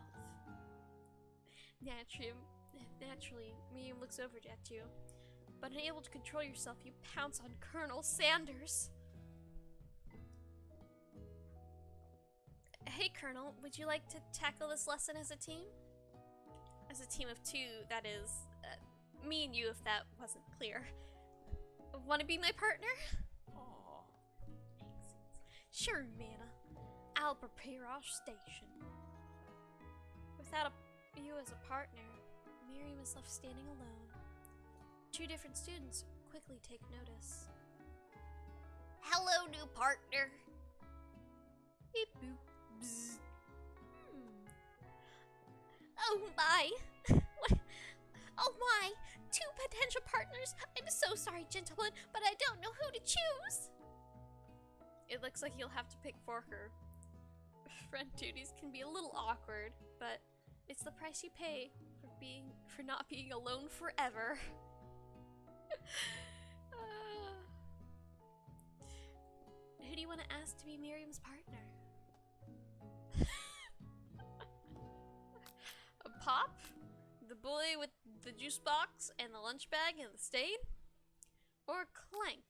[SPEAKER 1] Naturally, Miriam looks over at you, but unable to control yourself, you pounce on Colonel Sanders. Hey, Colonel, would you like to tackle this lesson as a team? As a team of two, that is, me and you, if that wasn't clear. Want to be my partner?
[SPEAKER 3] Aww.
[SPEAKER 1] Sure, Mana. I'll prepare our station. Without you as a partner, Miriam is left standing alone. Two different students quickly take notice.
[SPEAKER 2] Hello, new partner.
[SPEAKER 1] Beep boop. Bzz.
[SPEAKER 2] Oh my! What? Oh my! Two potential partners! I'm so sorry, gentlemen, but I don't know who to choose!
[SPEAKER 1] It looks like you'll have to pick for her. Friend duties can be a little awkward, but it's the price you pay for not being alone forever. Who do you want to ask to be Miriam's partner? Pop? The boy with the juice box and the lunch bag and the stain? Or Clank,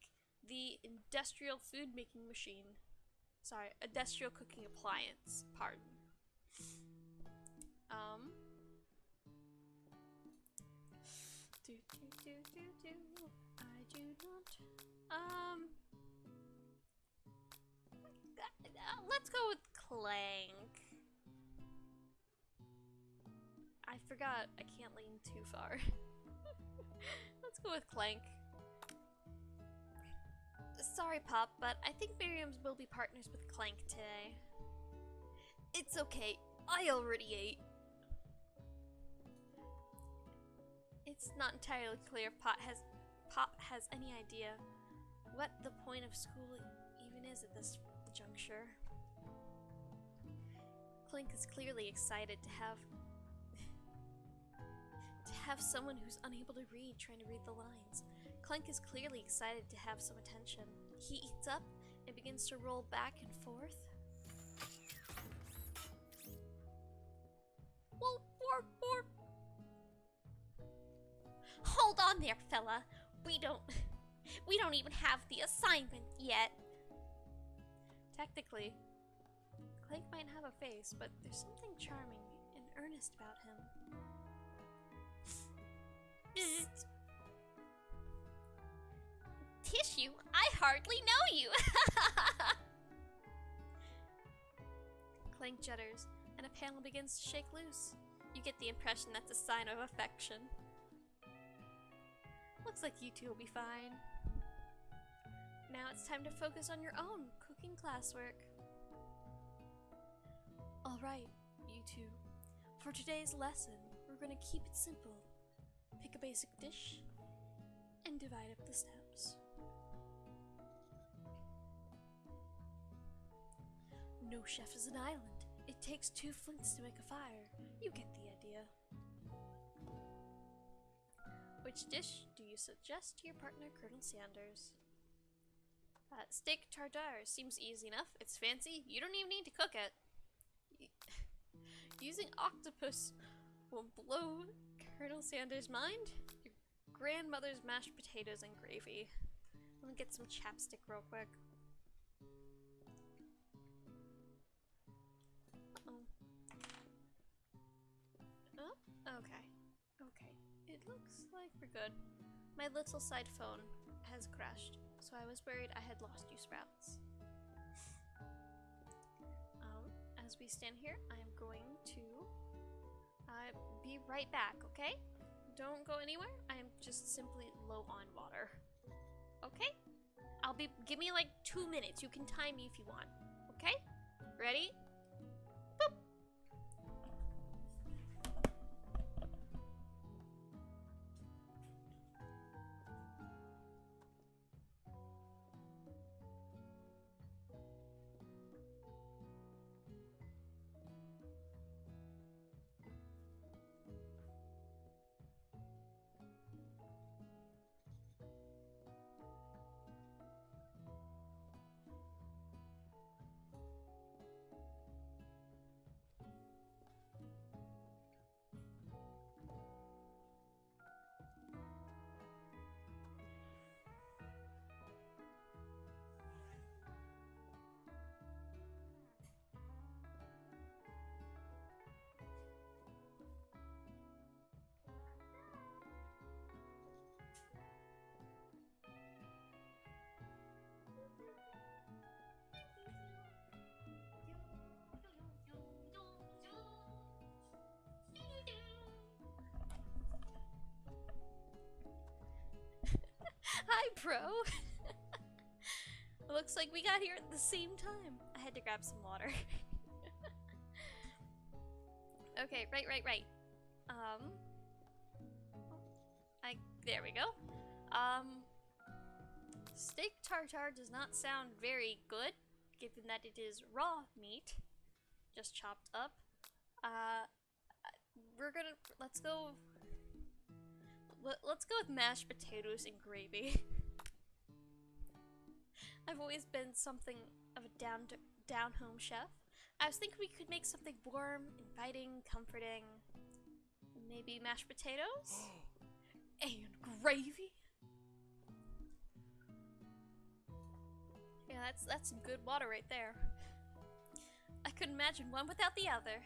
[SPEAKER 1] the industrial food making machine? Sorry, industrial cooking appliance, pardon. I do not,
[SPEAKER 2] Let's go with Clank.
[SPEAKER 1] I forgot, I can't lean too far. Let's go with Clank. Sorry, Pop, but I think Miriam will be partners with Clank today. It's okay, I already ate. It's not entirely clear if Pop has any idea what the point of school even is at this juncture. Clank is clearly excited to have someone who's unable to read trying to read the lines. Clank is clearly excited to have some attention. He eats up and begins to roll back and forth.
[SPEAKER 2] Whoop, whoop, whoop. Hold on there, fella. We don't even have the assignment yet.
[SPEAKER 1] Technically, Clank might have a face, but there's something charming and earnest about him.
[SPEAKER 2] Bzzzt. Tissue? I hardly know you.
[SPEAKER 1] Clank judders, and a panel begins to shake loose. You get the impression that's a sign of affection. Looks like you two will be fine. Now it's time to focus on your own cooking classwork. Alright, you two. For today's lesson, we're going to keep it simple. Pick a basic dish and divide up the steps. No chef is an island. It takes two flints to make a fire. You get the idea. Which dish do you suggest to your partner, Colonel Sanders? Steak tartare seems easy enough. It's fancy. You don't even need to cook it. Using octopus will blow Colonel Sanders' mind. Your grandmother's mashed potatoes and gravy. Let me get some chapstick real quick. Oh, okay. Okay. It looks like we're good. My little side phone has crashed, so I was worried I had lost you, Sprouts. As we stand here, I am going to be right back, okay? Don't go anywhere. I am just simply low on water. Okay? Give me like 2 minutes. You can time me if you want. Okay? Ready? Boop. Hi, bro. Looks like we got here at the same time. I had to grab some water. Okay, right. There we go. Steak tartare does not sound very good, given that it is raw meat, just chopped up. Let's go with mashed potatoes and gravy. I've always been something of a down home chef. I was thinking we could make something warm, inviting, comforting. Maybe mashed potatoes? And gravy? Yeah, that's some good water right there. I couldn't imagine one without the other.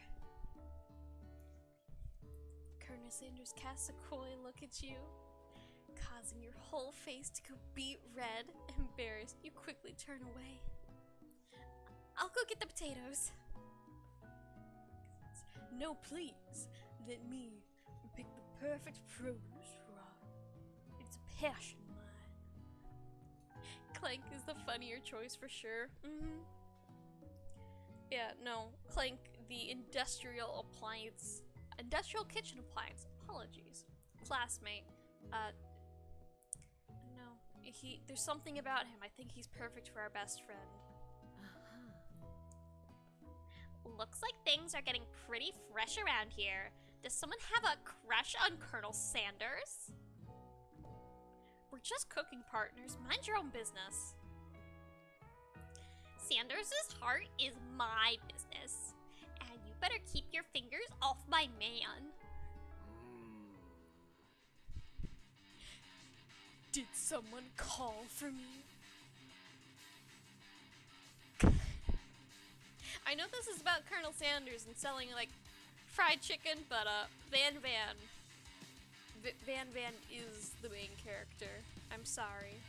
[SPEAKER 1] Colonel Sanders casts a coy look at you, causing your whole face to go beet red. Embarrassed, you quickly turn away. I'll go get the potatoes. No, please. Let me pick the perfect produce, Rob. It's a passion of mine. Clank is the funnier choice for sure. Yeah, no. Clank, the industrial kitchen appliance. Apologies. Classmate. No. There's something about him. I think he's perfect for our best friend.
[SPEAKER 2] Looks like things are getting pretty fresh around here. Does someone have a crush on Colonel Sanders?
[SPEAKER 1] We're just cooking partners. Mind your own business.
[SPEAKER 2] Sanders' heart is my business. And you better keep your fingers off my man.
[SPEAKER 1] Did someone call for me? I know this is about Colonel Sanders and selling, like, fried chicken, but, Van Van is the main character. I'm sorry.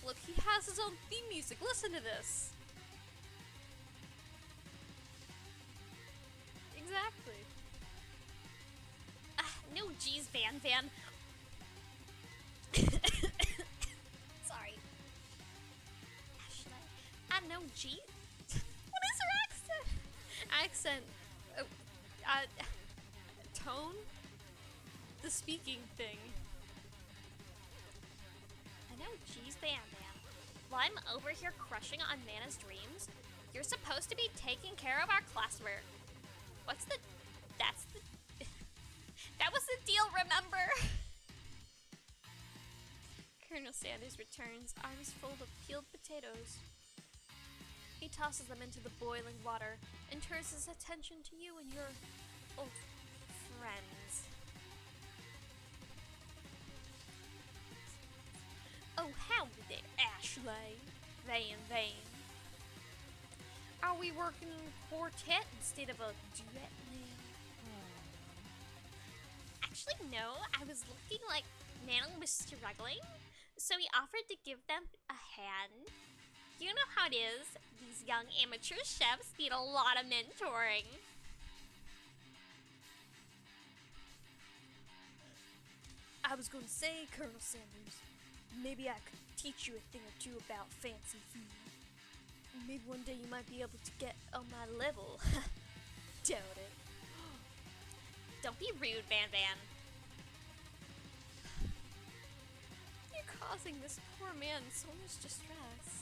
[SPEAKER 1] Look, he has his own theme music. Listen to this. Exactly.
[SPEAKER 2] No geez, Van. Sorry. Ashley, no geez.
[SPEAKER 1] What is her accent? Tone? The speaking thing.
[SPEAKER 2] I know, geez, Van. While I'm over here crushing on Nana's dreams, you're supposed to be taking care of our classwork. That was the deal, remember?
[SPEAKER 1] Colonel Sanders returns, arms full of peeled potatoes. He tosses them into the boiling water and turns his attention to you and your old friends.
[SPEAKER 2] Oh, howdy there, Ashley. Van.
[SPEAKER 1] Are we working in a quartet instead of a duet now?
[SPEAKER 2] Actually, no. I was looking like Nana was struggling, so he offered to give them a hand. You know how it is. These young amateur chefs need a lot of mentoring.
[SPEAKER 1] I was going to say, Colonel Sanders, maybe I could teach you a thing or two about fancy food. Maybe one day you might be able to get on my level. Doubt it.
[SPEAKER 2] Don't be rude, Van.
[SPEAKER 1] You're causing this poor man so much distress.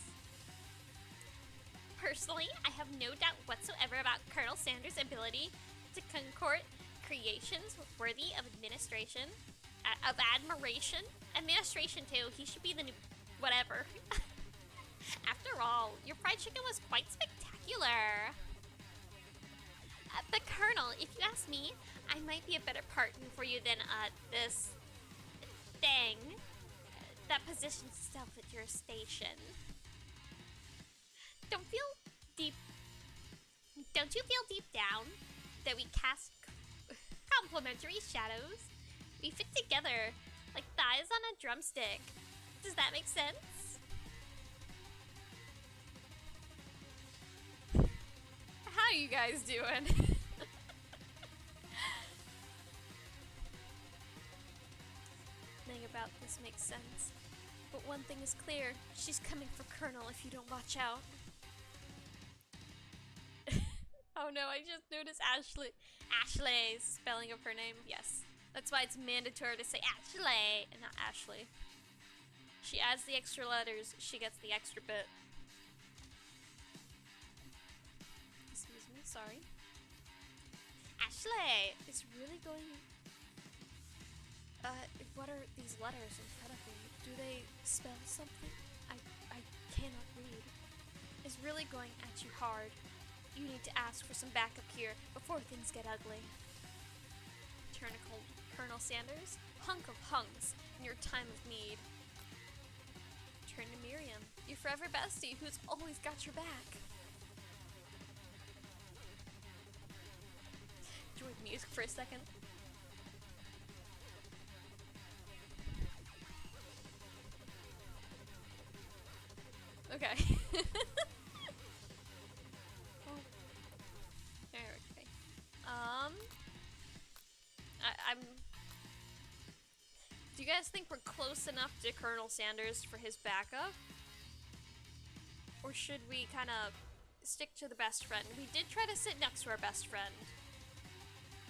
[SPEAKER 2] Personally, I have no doubt whatsoever about Colonel Sanders' ability to concoct creations worthy of admiration. Too. He should be the new whatever. After all, your fried chicken was quite spectacular. But Colonel, if you ask me, I might be a better partner for you than this thing that positions itself at your station. Don't you feel deep down that we cast complementary shadows? We fit together like thighs on a drumstick. Does that make sense?
[SPEAKER 1] How you guys doing? Nothing about this makes sense. But one thing is clear, she's coming for Colonel if you don't watch out. Oh no, I just noticed Ashley's spelling of her name. Yes. That's why it's mandatory to say Ashley and not Ashley. She adds the extra letters, she gets the extra bit. Excuse me, sorry. Ashley is really going... what are these letters in front of me? Do they spell something? I cannot read. Is really going at you hard. You need to ask for some backup here before things get ugly. Turn to Colonel Sanders, hunk of hunks in your time of need. Turn to Miriam, your forever bestie who's always got your back. Enjoy the music for a second. Okay. Okay. I'm... Do you guys think we're close enough to Colonel Sanders for his backup? Or should we kind of stick to the best friend? We did try to sit next to our best friend.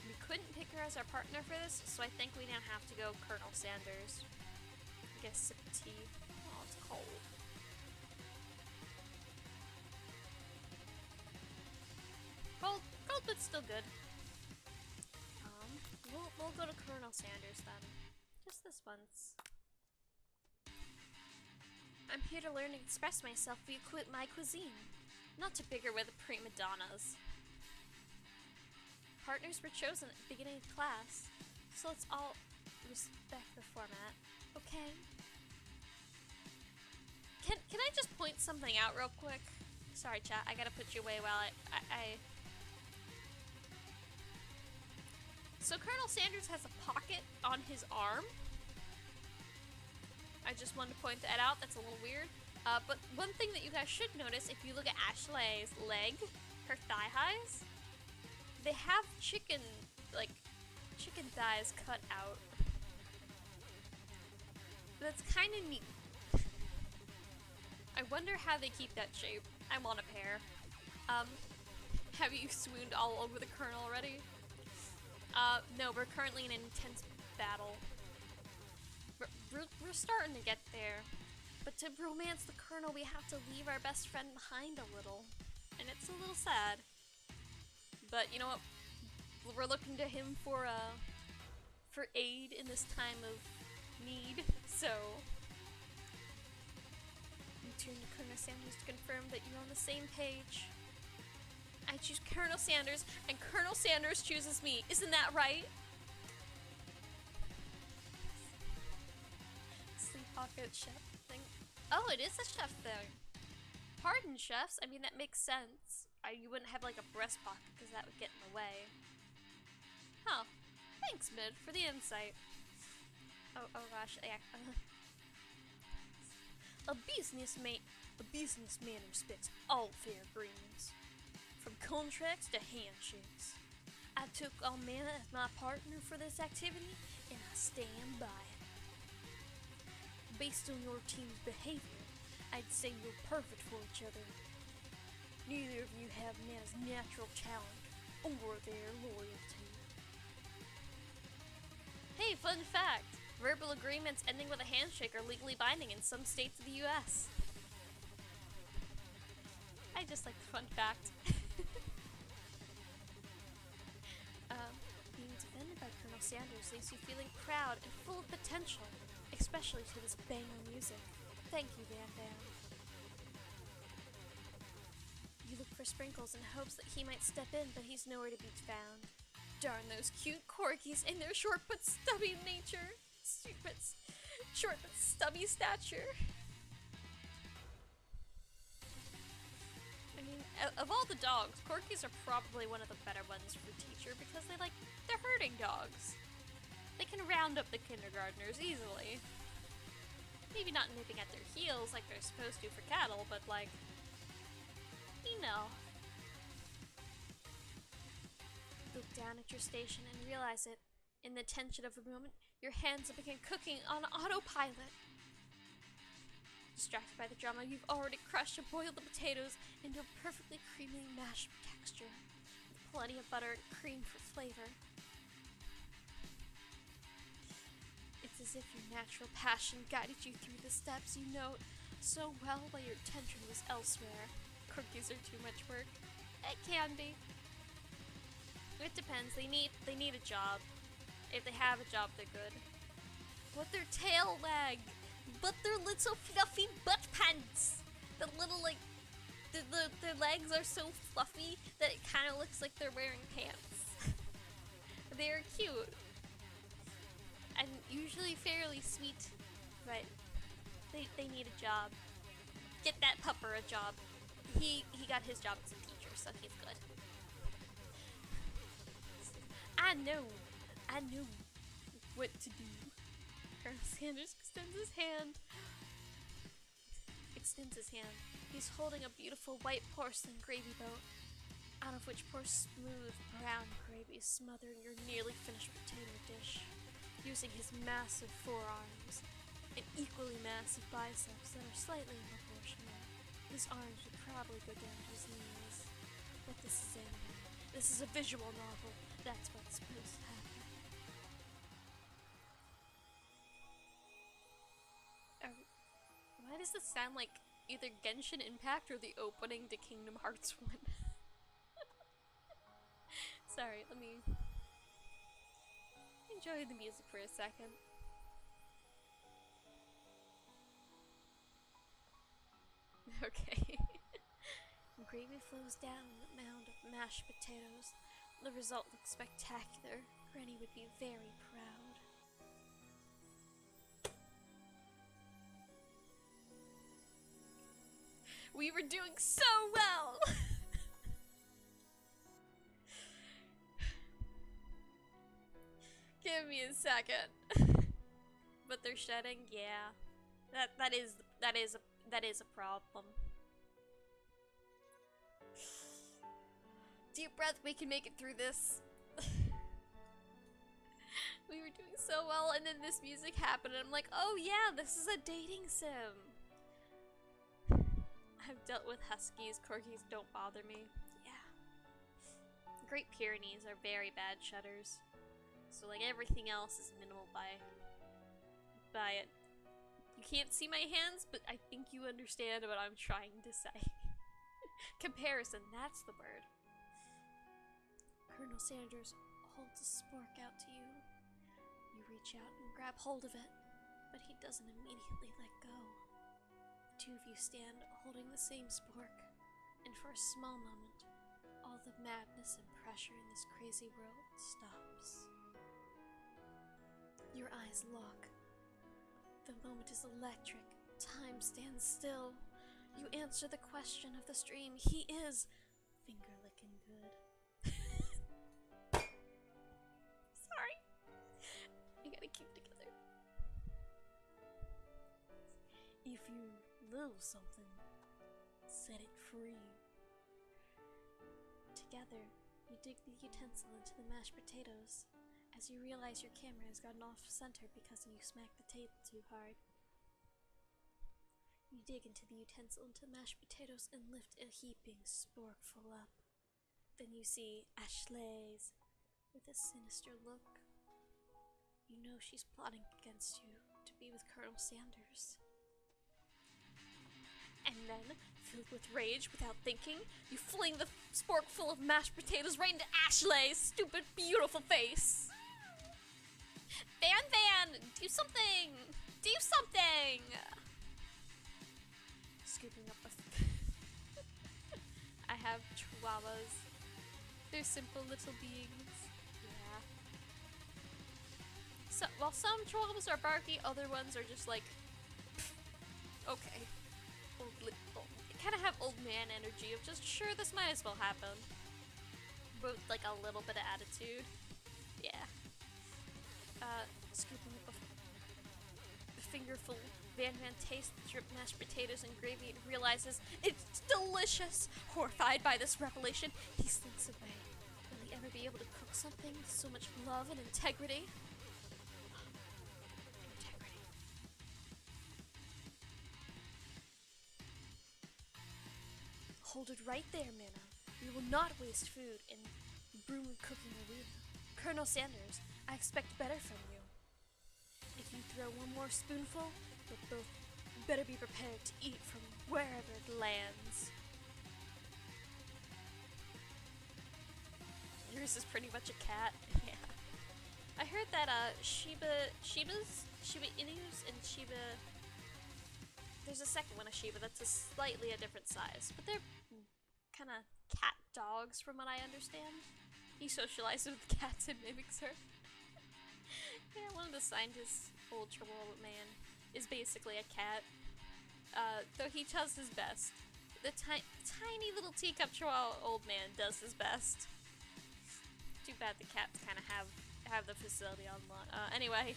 [SPEAKER 1] We couldn't pick her as our partner for this, so I think we now have to go Colonel Sanders. I guess sip of tea. Oh, it's cold. Cold, but still good. We'll go to Colonel Sanders then. Just this once. I'm here to learn and express myself via my cuisine, not to bigger with prima donnas. Partners were chosen at the beginning of class, so let's all respect the format, okay? Can I just point something out real quick? Sorry, chat, I gotta put you away while I... So Colonel Sanders has a pocket on his arm. I just wanted to point that out. That's a little weird. But one thing that you guys should notice, if you look at Ashley's leg, her thigh highs, they have chicken thighs cut out. That's kind of neat. I wonder how they keep that shape. I want a pair. Have you swooned all over the Colonel already? No, we're currently in an intense battle. We're starting to get there. But to romance the Colonel, we have to leave our best friend behind a little. And it's a little sad. But you know what? We're looking to him for aid in this time of need. So you turn to Colonel Sanders to confirm that you're on the same page. I choose Colonel Sanders, and Colonel Sanders chooses me. Isn't that right? Sleep pocket chef thing. Oh, it is a chef thing. Pardon, chefs. I mean, that makes sense. You wouldn't have like a breast pocket because that would get in the way. Huh. Thanks, Mid, for the insight. Oh gosh. Yeah. A businessman respects all fair agreements. From contracts to handshakes. I took Almana as my partner for this activity, and I stand by it. Based on your team's behavior, I'd say you're perfect for each other. Neither of you have Nana's natural talent or their loyalty. Hey, fun fact! Verbal agreements ending with a handshake are legally binding in some states of the US. I just like the fun fact. Being defended by Colonel Sanders leaves you feeling proud and full of potential, especially to this banger music. Thank you, Van Van. You look for Sprinkles in hopes that he might step in, but he's nowhere to be found. Darn those cute corgis and their short but stubby nature. Short but stubby stature. I mean, of all the dogs, corgis are probably one of the better ones for teacher because they're herding dogs. They can round up the kindergartners easily. Maybe not nipping at their heels like they're supposed to for cattle, but like, you know. Look down at your station and realize it. In the tension of a moment, your hands begin cooking on autopilot.
[SPEAKER 2] Distracted by the drama, you've already crushed and boiled the potatoes into a perfectly creamy mashed texture, with plenty of butter and cream for flavor. It's as if your natural passion guided you through the steps you know so well while your attention was elsewhere. Cookies are too much work. It can be. It depends. They need a job. If they have a job, they're good. But their tail wag. But their little fluffy butt pants. The little their legs are so fluffy that it kind of looks like they're wearing pants. They're cute. And usually fairly sweet, but they need a job. Get that pupper a job. He got his job as a teacher, so he's good. I know what to do. Colonel Sanders extends his hand. He's holding a beautiful white porcelain gravy boat, out of which pours smooth brown gravy smothering your nearly finished potato dish, using his massive forearms and equally massive biceps that are slightly proportional. His arms would probably go down to his knees. But this is anime. This is a visual novel. That's what's supposed to happen. Why does this sound like either Genshin Impact or the opening to Kingdom Hearts 1? Sorry, let me enjoy the music for a second. Okay. Gravy flows down the mound of mashed potatoes. The result looks spectacular. Granny would be very proud. We were doing so well! Give me a second. But they're shedding? Yeah. That is a problem. Deep breath, we can make it through this. We were doing so well, and then this music happened, and I'm like, oh yeah, this is a dating sim. I've dealt with huskies, corgis don't bother me. Yeah. Great Pyrenees are very bad shudders. So like everything else is minimal by it. You can't see my hands, but I think you understand what I'm trying to say. Comparison, that's the word. Colonel Sanders holds a spork out to you. You reach out and grab hold of it, but he doesn't immediately let go. The two of you stand holding the same spork, and for a small moment, all the madness and pressure in this crazy world stops. Your eyes lock. The moment is electric. Time stands still. You answer the question of the stream. He is finger-licking good. Sorry. You gotta keep together. If you love something, set it free. Together, you dig the utensil into the mashed potatoes. As you realize your camera has gotten off center because you smacked the table too hard. You dig into the utensil into the mashed potatoes and lift a heaping sporkful up. Then you see Ashley's with a sinister look. You know she's plotting against you to be with Colonel Sanders. And then, filled with rage without thinking, you fling the sporkful of mashed potatoes right into Ashley's stupid, beautiful face. Van, do something! Do something! Scooping up I have chihuahuas. They're simple little beings. Yeah. So, while some chihuahuas are barky, other ones are just like, okay. They kind of have old man energy of just, sure, this might as well happen. But with, like, a little bit of attitude. Yeah. Scooping up a fingerful, Van tastes the dripped mashed potatoes and gravy and realizes it's delicious. Horrified by this revelation, he slinks away. Will he ever be able to cook something with so much love and integrity?
[SPEAKER 1] Hold it right there, Mana. We will not waste food in broom cooking arena. Colonel Sanders, I expect better from you. If you throw one more spoonful, you'll both better be prepared to eat from wherever it lands. Yours is pretty much a cat. Yeah. I heard that Shiba Inus and Shiba. There's a second one of Shiba that's slightly a different size, but they're kind of cat dogs from what I understand. He socializes with cats and mimics her. Yeah, one of the scientists, old Chihuahua man, is basically a cat. Though he does his best. The tiny little teacup Chihuahua old man does his best. Too bad the cats kind of have the facility on lot. Anyway,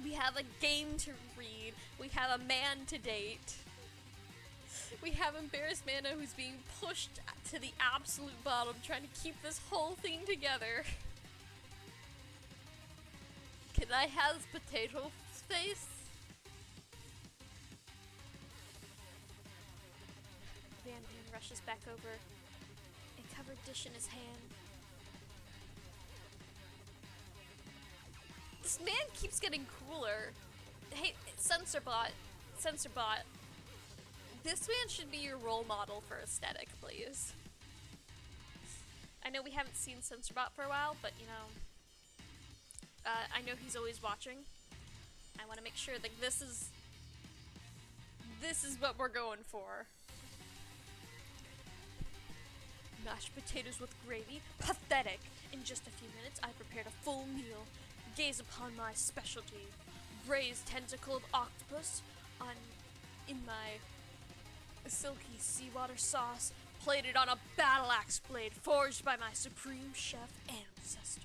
[SPEAKER 1] we have a game to read. We have a man to date. We have embarrassed Mana who's being pushed to the absolute bottom, trying to keep this whole thing together. Can I have potato face? Van rushes back over, a covered dish in his hand. This man keeps getting cooler. Hey, Censorbot, this man should be your role model for aesthetic, please. I know we haven't seen Censorbot for a while, but you know, I know he's always watching. I want to make sure that this is what we're going for. Mashed potatoes with gravy? Pathetic! In just a few minutes, I prepared a full meal. Gaze upon my specialty. Braised tentacle of octopus in my silky seawater sauce, plated on a battle axe blade forged by my supreme chef ancestors.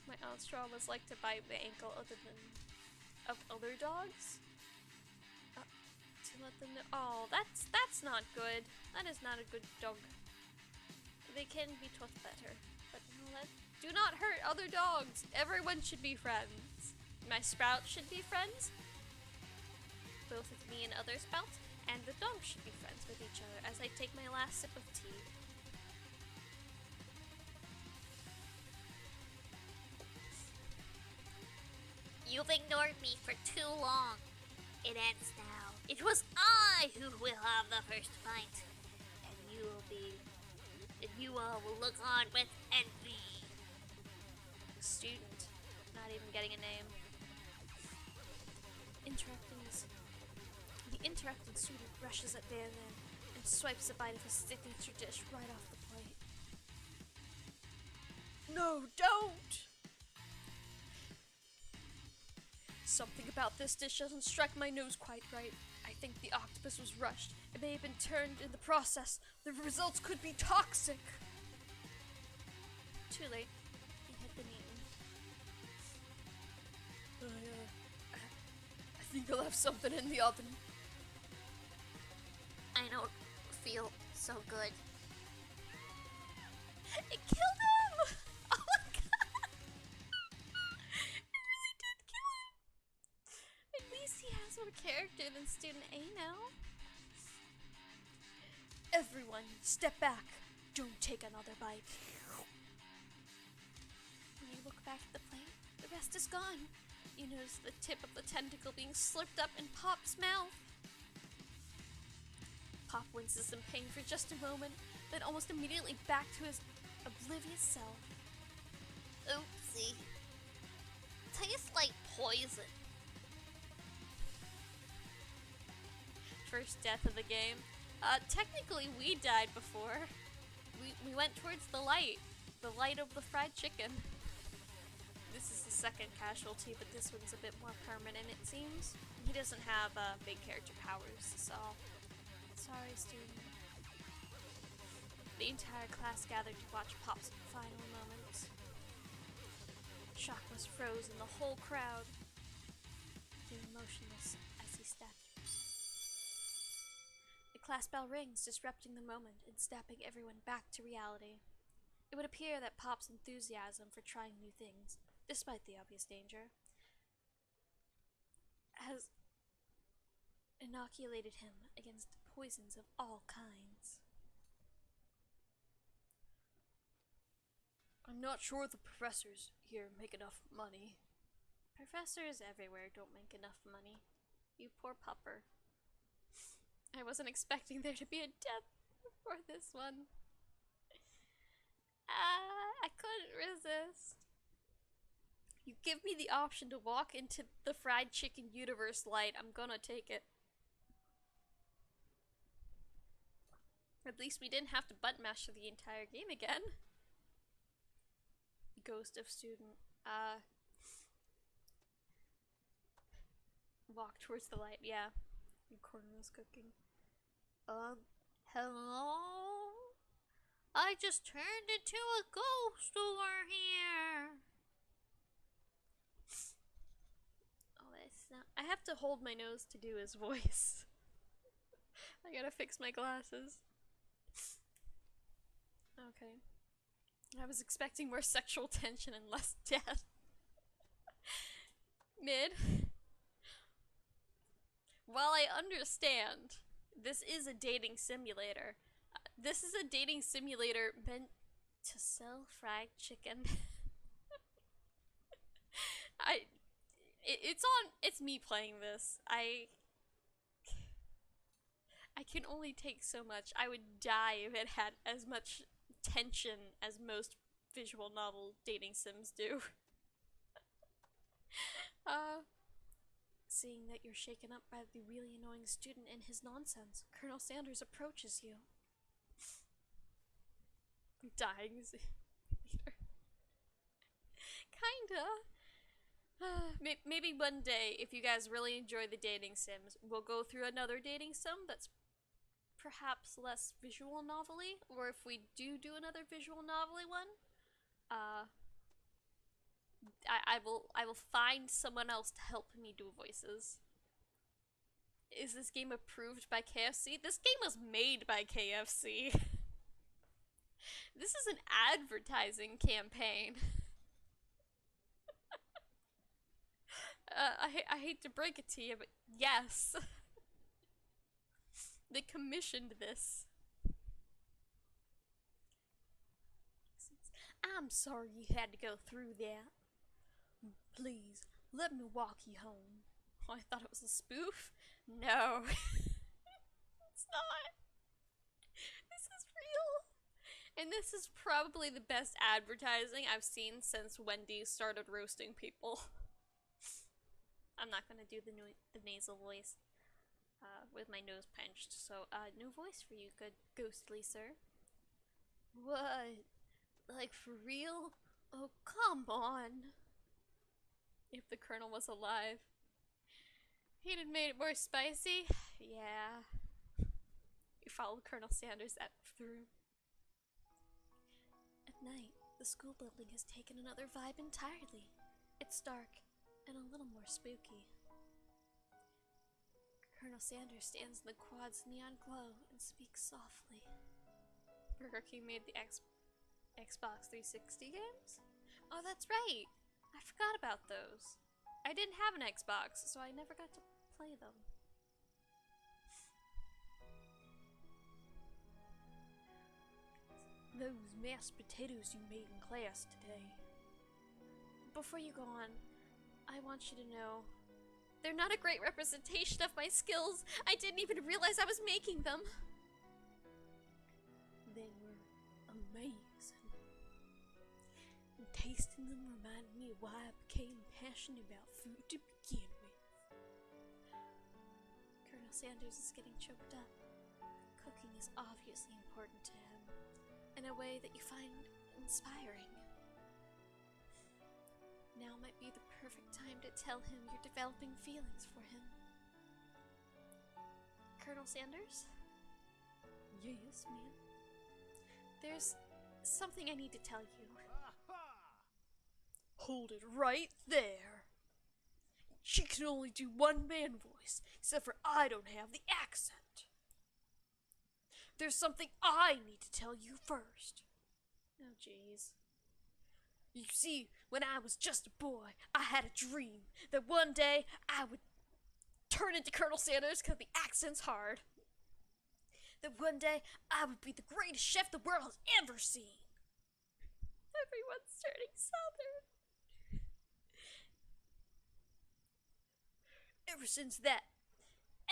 [SPEAKER 1] My aunt's traumas like to bite the ankle of other dogs. To let them know. Oh, that's not good. That is not a good dog. They can be taught better, but no, do not hurt other dogs. Everyone should be friends. My sprouts should be friends, both with me and other sprouts, and the dogs should be friends with each other as I take my last sip of tea.
[SPEAKER 2] You've ignored me for too long. It ends now. It was I who will have the first fight, and you all will look on with envy.
[SPEAKER 1] Student, not even getting a name. The interrupting student rushes at Van and swipes a bite of his signature dish right off the plate. No, don't! Something about this dish doesn't strike my nose quite right. I think the octopus was rushed. It may have been turned in the process. The results could be toxic. Too late. It had been eaten. I think I left something in the oven.
[SPEAKER 2] I don't feel so good.
[SPEAKER 1] It killed him! Oh my god! It really did kill him! At least he has more character than Student A now. Everyone, step back. Don't take another bite. When you look back at the plate, the rest is gone. You notice the tip of the tentacle being slipped up in Pop's mouth. Pop winces in pain for just a moment, then almost immediately back to his oblivious self.
[SPEAKER 2] Oopsie. Tastes like poison.
[SPEAKER 1] First death of the game. Technically we died before. We went towards the light of the fried chicken. This is the second casualty, but this one's a bit more permanent, it seems. He doesn't have big character powers, so sorry, student. The entire class gathered to watch Pop's final moments. Shock was frozen, the whole crowd being motionless as he statues. The class bell rings, disrupting the moment and snapping everyone back to reality. It would appear that Pop's enthusiasm for trying new things, despite the obvious danger, has inoculated him against poisons of all kinds. I'm not sure the professors here make enough money. Professors everywhere don't make enough money. You poor pupper. I wasn't expecting there to be a death for this one. I couldn't resist. You give me the option to walk into the fried chicken universe light, I'm gonna take it. At least we didn't have to button mash the entire game again. Ghost of student. Walk towards the light, yeah. The corner was cooking.
[SPEAKER 2] Hello? I just turned into a ghost over here.
[SPEAKER 1] Oh, that's not. I have to hold my nose to do his voice. I gotta fix my glasses. Okay. I was expecting more sexual tension and less death. Mid. While I understand this is a dating simulator, this is a dating simulator meant to sell fried chicken. It's me playing this. I can only take so much. I would die if it had as much tension as most visual novel dating sims do. Seeing that you're shaken up by the really annoying student and his nonsense, Colonel Sanders approaches you. Dying leader. Kinda. Maybe one day, if you guys really enjoy the dating sims, we'll go through another dating sim that's perhaps less visual novel-y, or if we do another visual novel-y one, I will find someone else to help me do voices. Is this game approved by KFC? This game was made by KFC. This is an advertising campaign. I hate to break it to you, but yes. They commissioned this. I'm sorry you had to go through that. Please, let me walk you home. Oh, I thought it was a spoof? No. It's not. This is real. And this is probably the best advertising I've seen since Wendy's started roasting people. I'm not gonna do the nasal voice with my nose pinched, so no voice for you, good ghostly sir. What? Like for real? Oh, come on. If the colonel was alive. He'd have made it more spicy? Yeah. You followed Colonel Sanders through. At night, the school building has taken another vibe entirely. It's dark and a little more spooky. Colonel Sanders stands in the quad's neon glow and speaks softly. Burger King made the Xbox 360 games? Oh, that's right! I forgot about those. I didn't have an Xbox, so I never got to play them. Those mashed potatoes you made in class today. Before you go on, I want you to know, they're not a great representation of my skills. I didn't even realize I was making them. They were amazing. And tasting them reminded me of why I became passionate about food to begin with. Colonel Sanders is getting choked up. Cooking is obviously important to him, in a way that you find inspiring. Now might be the perfect time to tell him you're developing feelings for him. Colonel Sanders? Yes, ma'am. There's something I need to tell you. Hold it right there. She can only do one man voice, except for I don't have the accent. There's something I need to tell you first. Oh, jeez. You see, when I was just a boy, I had a dream that one day I would turn into Colonel Sanders because the accent's hard. That one day I would be the greatest chef the world has ever seen. Everyone's turning southern. Ever since that,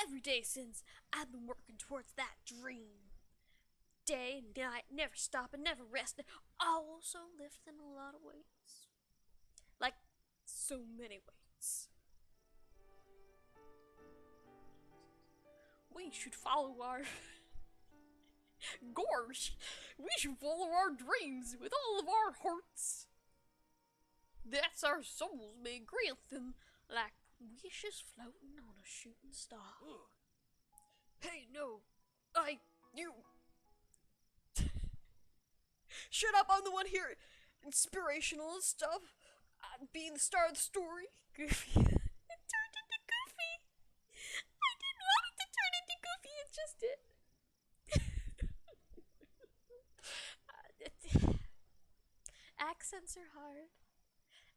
[SPEAKER 1] every day since, I've been working towards that dream. Day and night, never stopping, never resting. Also lifting a lot of weights. Like, so many weights. We should follow our... Gosh, we should follow our dreams with all of our hearts. That's our souls may grant them like wishes floating on a shooting star. Ugh. Hey, no, you... Shut up, I'm the one here, inspirational and stuff. I'm being the star of the story. Goofy. It turned into Goofy. I didn't want it to turn into Goofy, it just did. Accents are hard,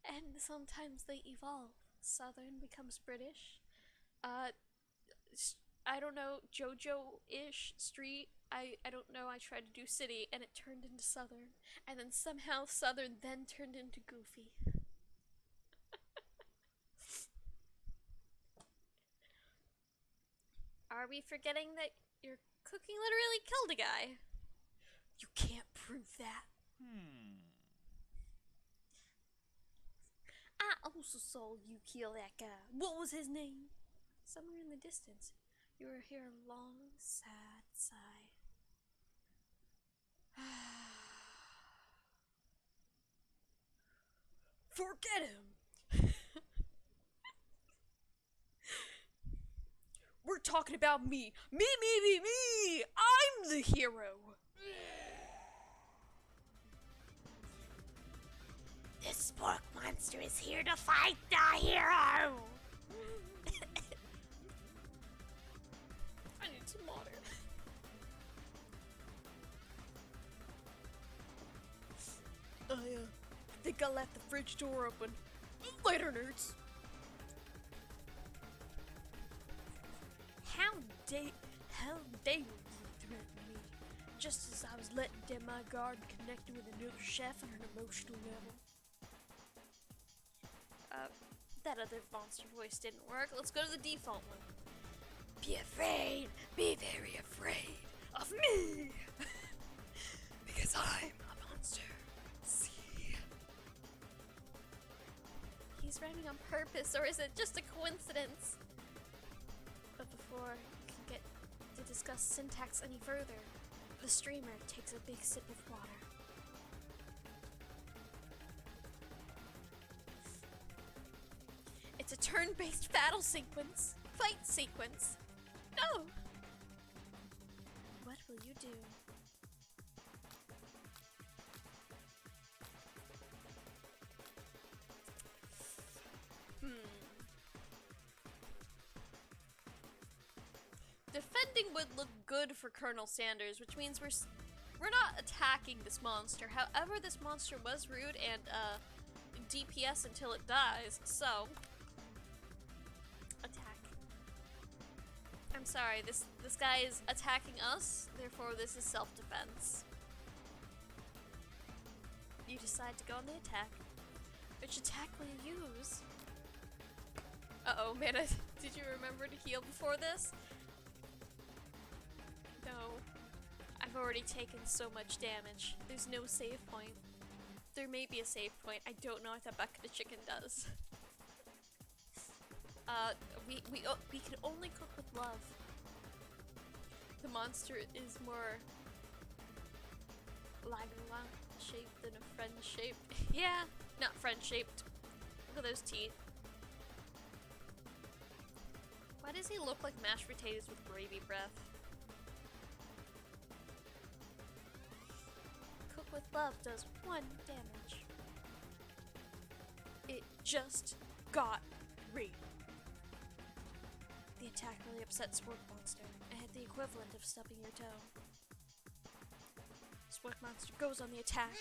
[SPEAKER 1] and sometimes they evolve. Southern becomes British. I don't know, JoJo-ish street. I don't know, I tried to do city and it turned into Southern. And then somehow Southern then turned into Goofy. Are we forgetting that your cooking literally killed a guy? You can't prove that. I also saw you kill that guy. What was his name? Somewhere in the distance. You were here a long, sad sigh. Forget him! We're talking about me! Me! I'm the hero!
[SPEAKER 2] This pork monster is here to fight the hero!
[SPEAKER 1] I need some water. I think I left the fridge door open. Later, nerds. How dare you threaten me? Just as I was letting down my guard and connecting with another chef on an emotional level. That other monster voice didn't work. Let's go to the default one. Be afraid. Be very afraid of me. Because I'm a monster. See? He's rhyming on purpose, or is it just a coincidence? But before we can get to discuss syntax any further, the streamer takes a big sip of water. It's a turn-based battle sequence. Fight sequence. No! What will you do? Defending would look good for Colonel Sanders, which means we're not attacking this monster. However, this monster was rude and DPS until it dies, so attack. I'm sorry, this guy is attacking us, therefore this is self-defense. You decide to go on the attack. Which attack will you use? Uh-oh, man, did you remember to heal before this? No. I've already taken so much damage. There's no save point. There may be a save point. I don't know if that bucket of chicken does. We can only cook with love. The monster is more lagala shaped than a friend shaped. Yeah, not friend shaped. Look at those teeth. Why does he look like mashed potatoes with gravy breath? Cook with love does 1 damage. It just got real. The attack really upset Spork Monster. It had the equivalent of stubbing your toe. Spork Monster goes on the attack.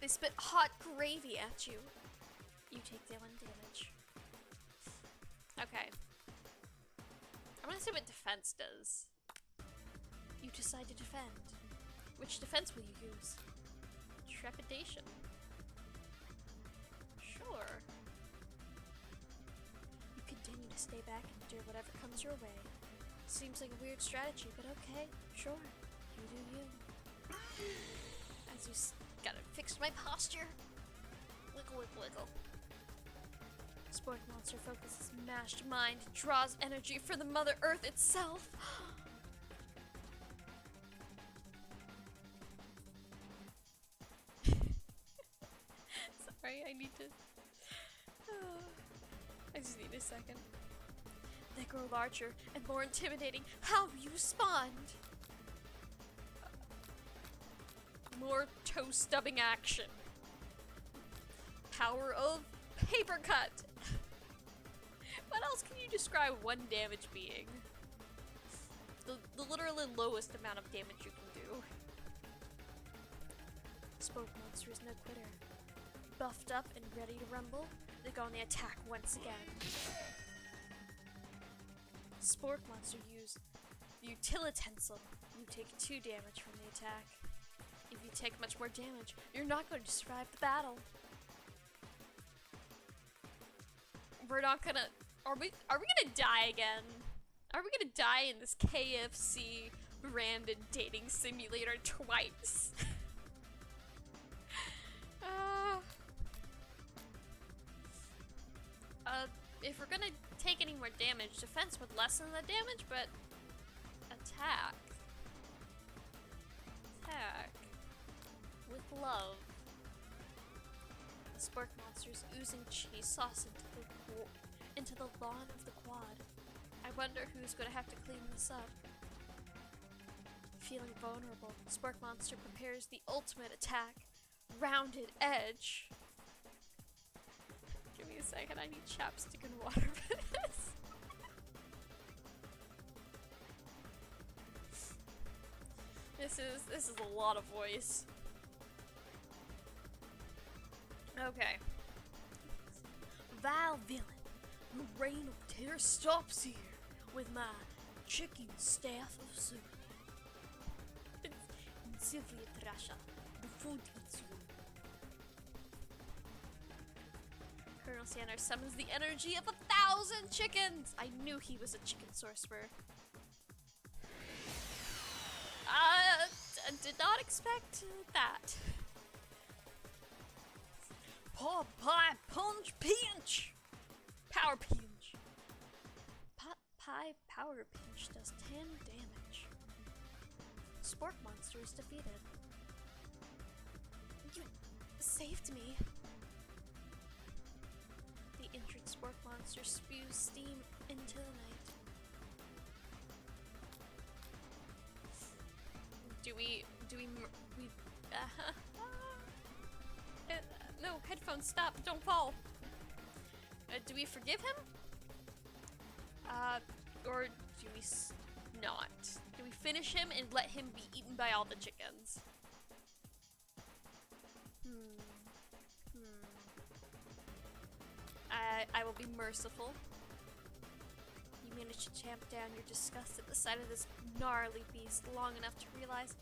[SPEAKER 1] They spit hot gravy at you. You take the 1 damage. Okay, I'm gonna see what defense does. You decide to defend. Which defense will you use? Trepidation. Sure. You continue to stay back and endure whatever comes your way. Seems like a weird strategy, but okay, sure. You do you. As you gotta fix my posture. Wiggle, wiggle, wiggle. Sport monster focuses mashed mind, draws energy from the Mother Earth itself. Sorry, I need to. I just need a second. They grow larger and more intimidating. How you respond? More toe stubbing action. Power of paper cut. What else can you describe one damage being? The literally lowest amount of damage you can do. Spoke monster is no quitter. Buffed up and ready to rumble, they go on the attack once again. Spork monster use utilitensile. You take 2 damage from the attack. If you take much more damage, you're not going to survive the battle. We're not gonna. Are we gonna die again? Are we gonna die in this KFC branded dating simulator twice? If we're gonna take any more damage, defense would lessen the damage, but attack with love. The Spork monster's oozing cheese sauce into the lawn of the quad. I wonder who's gonna have to clean this up. Feeling vulnerable, Spork monster prepares the ultimate attack, Rounded Edge. Give me a second, I need chapstick and water for this. This is a lot of voice. Okay. Vile villain, the reign of terror stops here with my chicken staff of soup. Sylvia Thrasher, the food eats you. Colonel Sanders summons the energy of 1,000 chickens! I knew he was a chicken sorcerer. Did not expect that. Paw pie punch pinch! Power pinch. Pot pie power pinch does 10 damage. Spork monster is defeated. You saved me. The injured Spork monster spews steam into the night. No, headphones, stop, don't fall. Do we forgive him? Or do we not? Do we finish him and let him be eaten by all the chickens? I will be merciful. You manage to tamp down your disgust at the sight of this gnarly beast long enough to realize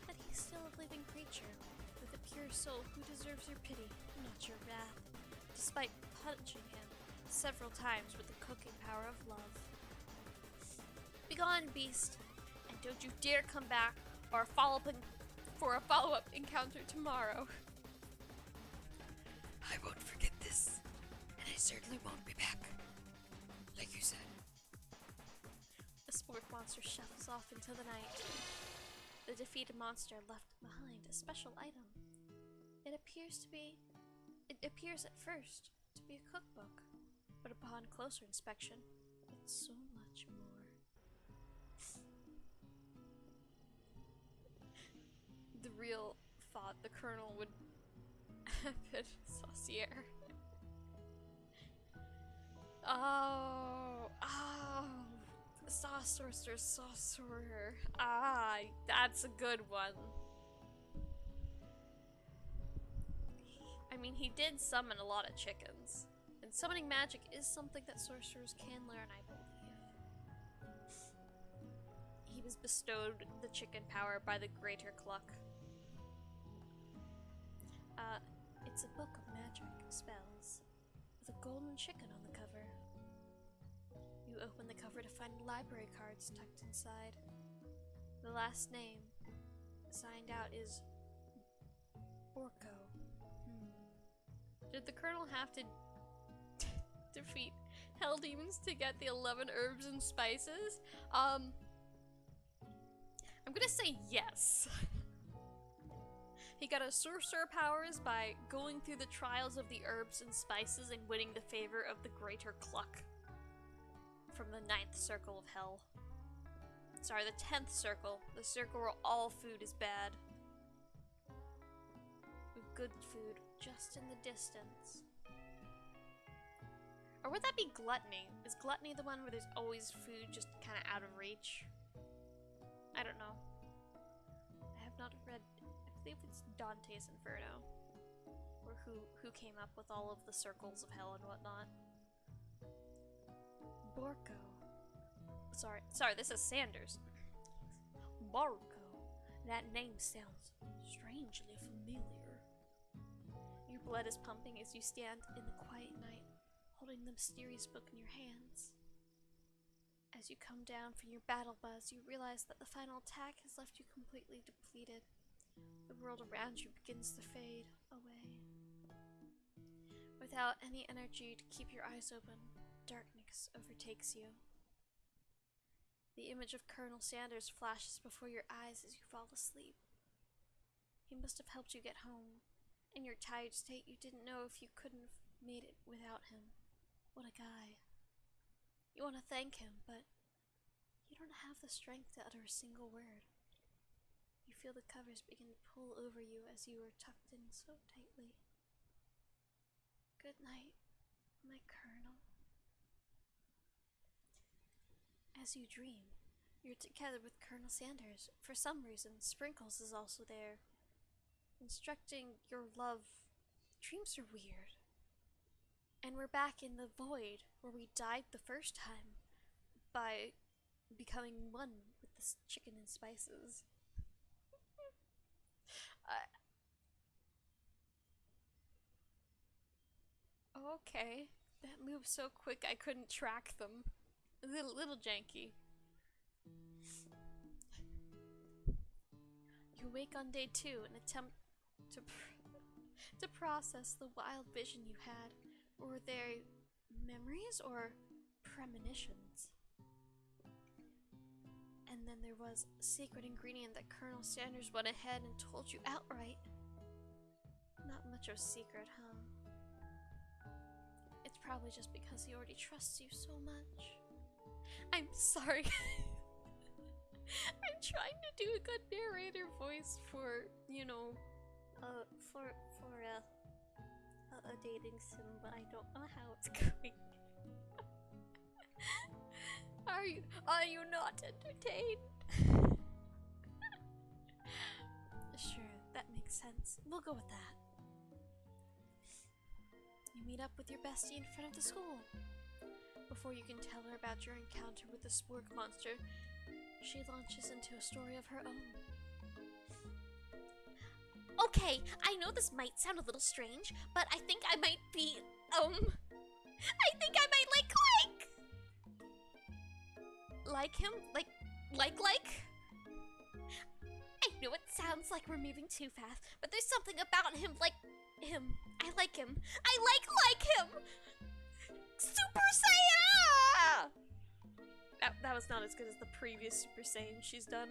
[SPEAKER 1] that he's still a living creature with a pure soul who deserves your pity, not your wrath, despite punching him several times with the cooking power of love. Begone, beast, and don't you dare come back or for a follow-up encounter tomorrow.
[SPEAKER 3] I won't forget this, and I certainly won't be back, like you said.
[SPEAKER 1] The Spork monster shuffles off into the night. The defeated monster left behind a special item. It appears at first to be a cookbook, but upon closer inspection, it's so much more. The real thought the Colonel would have been saucier. Oh, sauce sorcerer. That's a good one. I mean, he did summon a lot of chickens. And summoning magic is something that sorcerers can learn, I believe.
[SPEAKER 2] is bestowed the chicken power by the Greater Cluck. It's a book of magic spells with a golden chicken on the cover. You open the cover to find library cards tucked inside. The last name signed out is Orko. Did the Colonel have to defeat hell demons to get the 11 herbs and spices? I'm gonna say yes. He got his sorcerer powers by going through the trials of the herbs and spices and winning the favor of the Greater Cluck from the 9th circle of hell. Sorry, the 10th circle. The circle where all food is bad. With good food just in the distance. Or would that be gluttony? Is gluttony the one where there's always food just kind of out of reach? I don't know. I have not read... I believe it's Dante's Inferno. Or who came up with all of the circles of hell and whatnot. Borko. Sorry, this is Sanders. Borko. That name sounds strangely familiar. Your blood is pumping as you stand in the quiet night, holding the mysterious book in your hands. As you come down from your battle buzz, you realize that the final attack has left you completely depleted. The world around you begins to fade away. Without any energy to keep your eyes open, darkness overtakes you. The image of Colonel Sanders flashes before your eyes as you fall asleep. He must have helped you get home. In your tired state, you didn't know if you couldn't have made it without him. What a guy. You want to thank him, but you don't have the strength to utter a single word. You feel the covers begin to pull over you as you are tucked in so tightly. Good night, my Colonel. As you dream, you're together with Colonel Sanders. For some reason, Sprinkles is also there, instructing your love. Dreams are weird. And we're back in the void where we died the first time by becoming one with the chicken and spices. Okay, that moved so quick I couldn't track them. A little janky. You wake on day 2 and attempt to process the wild vision you had. Were they memories or premonitions? And then there was a secret ingredient that Colonel Sanders went ahead and told you outright. Not much of a secret, huh? It's probably just because he already trusts you so much. I'm sorry. I'm trying to do a good narrator voice for, you know, for a dating sim, but I don't know how it's going. Are you not entertained? Sure, that makes sense. We'll go with that. You meet up with your bestie in front of the school. Before you can tell her about your encounter with the spork monster, she launches into a story of her own. Okay, I know this might sound a little strange, but I think I might be, I think I might like Clank! Like him? Like? I know it sounds like we're moving too fast, but there's something about him, like him. I like him. I like him! Super Saiyan! That was not as good as the previous Super Saiyan she's done.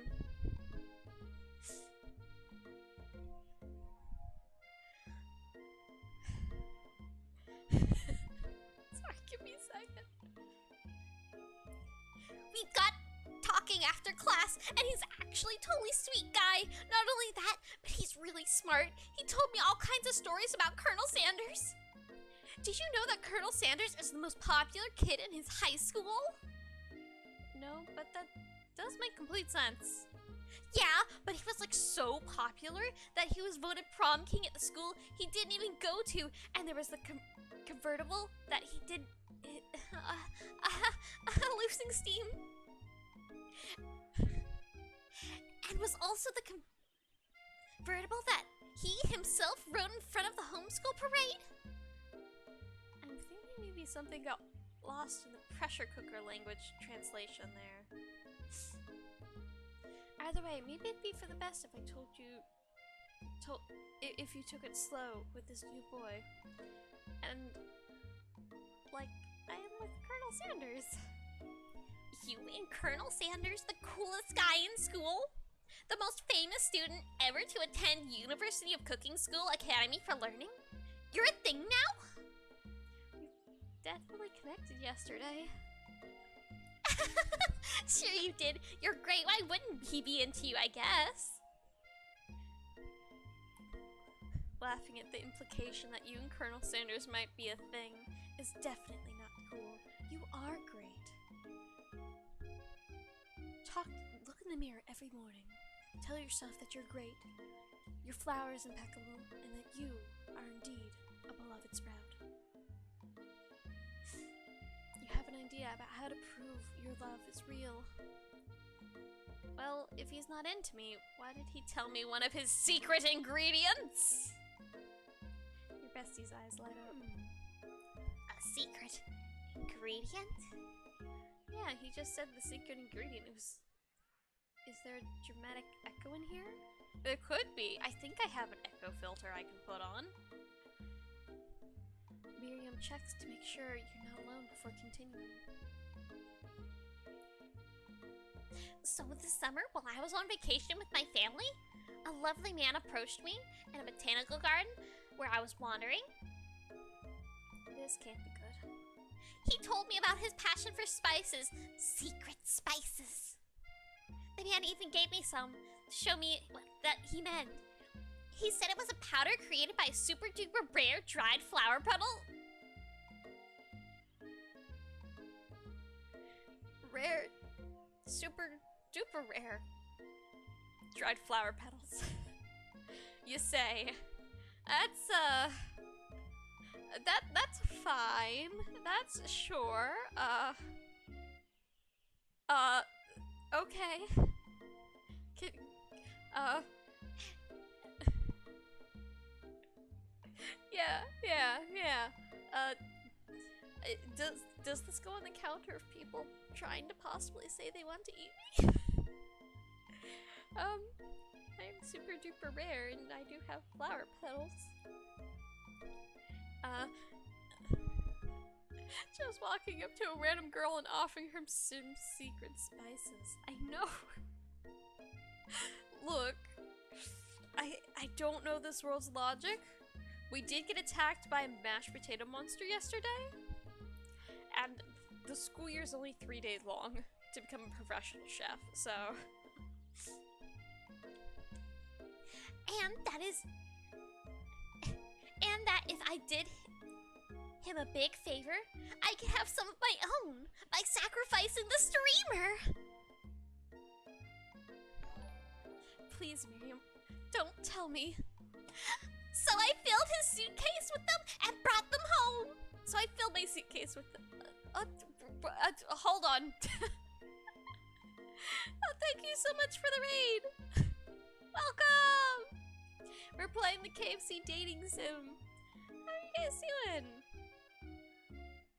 [SPEAKER 2] Sorry, give me a second. We got talking after class, and he's actually a totally sweet guy. Not only that, but he's really smart. He told me all kinds of stories about Colonel Sanders. Did you know that Colonel Sanders is the most popular kid in his high school?
[SPEAKER 1] No, but that does make complete sense.
[SPEAKER 2] Yeah, but he was like so popular that he was voted prom king at the school he didn't even go to, and there was the convertible that he did losing steam. and was also the convertible that he himself rode in front of the homeschool parade?
[SPEAKER 1] I'm thinking maybe something got lost in the pressure cooker language translation there. Either way, maybe it'd be for the best if I told you if you took it slow with this new boy. And like I am with Colonel Sanders.
[SPEAKER 2] You and Colonel Sanders, the coolest guy in school? The most famous student ever to attend University of Cooking School Academy for Learning? You're a thing now?
[SPEAKER 1] Definitely connected yesterday.
[SPEAKER 2] Sure you did. You're great. Why wouldn't he be into you, I guess?
[SPEAKER 1] Laughing at the implication that you and Colonel Sanders might be a thing is definitely not cool. You are great. Look in the mirror every morning. Tell yourself that you're great. Your flower is impeccable, and that you are indeed a beloved sprout. You have an idea about how to prove your love is real. Well, if he's not into me, why did he tell me one of his secret ingredients? Your bestie's eyes light up.
[SPEAKER 2] A secret ingredient?
[SPEAKER 1] Yeah, he just said the secret ingredient. Is there a dramatic echo in here? There could be. I think I have an echo filter I can put on. Miriam checks to make sure you're not alone before continuing.
[SPEAKER 2] So this summer, while I was on vacation with my family, a lovely man approached me in a botanical garden where I was wandering.
[SPEAKER 1] This can't be good.
[SPEAKER 2] He told me about his passion for spices, secret spices. The man even gave me some to show me what that he meant. He said it was a powder created by a super duper rare dried flower petal.
[SPEAKER 1] Rare, super duper rare dried flower petals. You say. That's fine. That's sure. Okay. Yeah. Does this go on the counter of people trying to possibly say they want to eat me? I'm super duper rare and I do have flower petals. Just walking up to a random girl and offering her some secret spices. I know. Look, I don't know this world's logic. We did get attacked by a mashed potato monster yesterday. And the school year's only 3 days long to become a professional chef, so...
[SPEAKER 2] And that if I did him a big favor, I could have some of my own by sacrificing the streamer.
[SPEAKER 1] Please, Miriam, don't tell me.
[SPEAKER 2] So I filled his suitcase with them and brought them home.
[SPEAKER 1] So I filled my suitcase with them. Hold on. Thank you so much for the raid. Welcome. We're playing the KFC dating sim. How are you guys doing?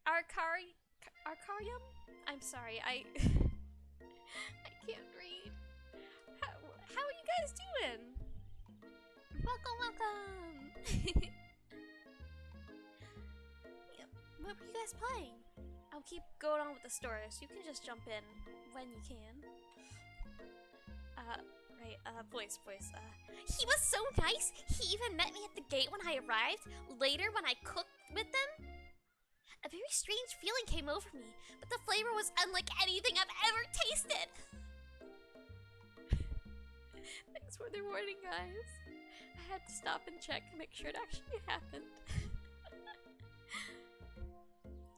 [SPEAKER 1] Arcarium? I'm sorry, I can't read. How are you guys doing? Welcome. Yep. What were you guys playing? I'll keep going on with the story, so you can just jump in when you can. Voice.
[SPEAKER 2] He was so nice. He even met me at the gate when I arrived. Later, when I cooked with them, a very strange feeling came over me, but the flavor was unlike anything I've ever tasted.
[SPEAKER 1] Thanks for the warning, guys. I had to stop and check and make sure it actually happened.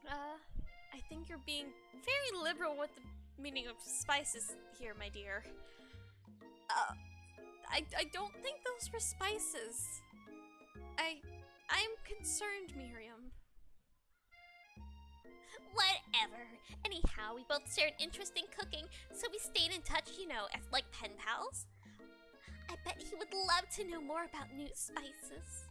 [SPEAKER 1] I think you're being very liberal with the meaning of spices here, my dear. I don't think those were spices. I'm concerned, Miriam.
[SPEAKER 2] Whatever. Anyhow, we both shared an interest in cooking, so we stayed in touch, as like pen pals. love to know more about new spices.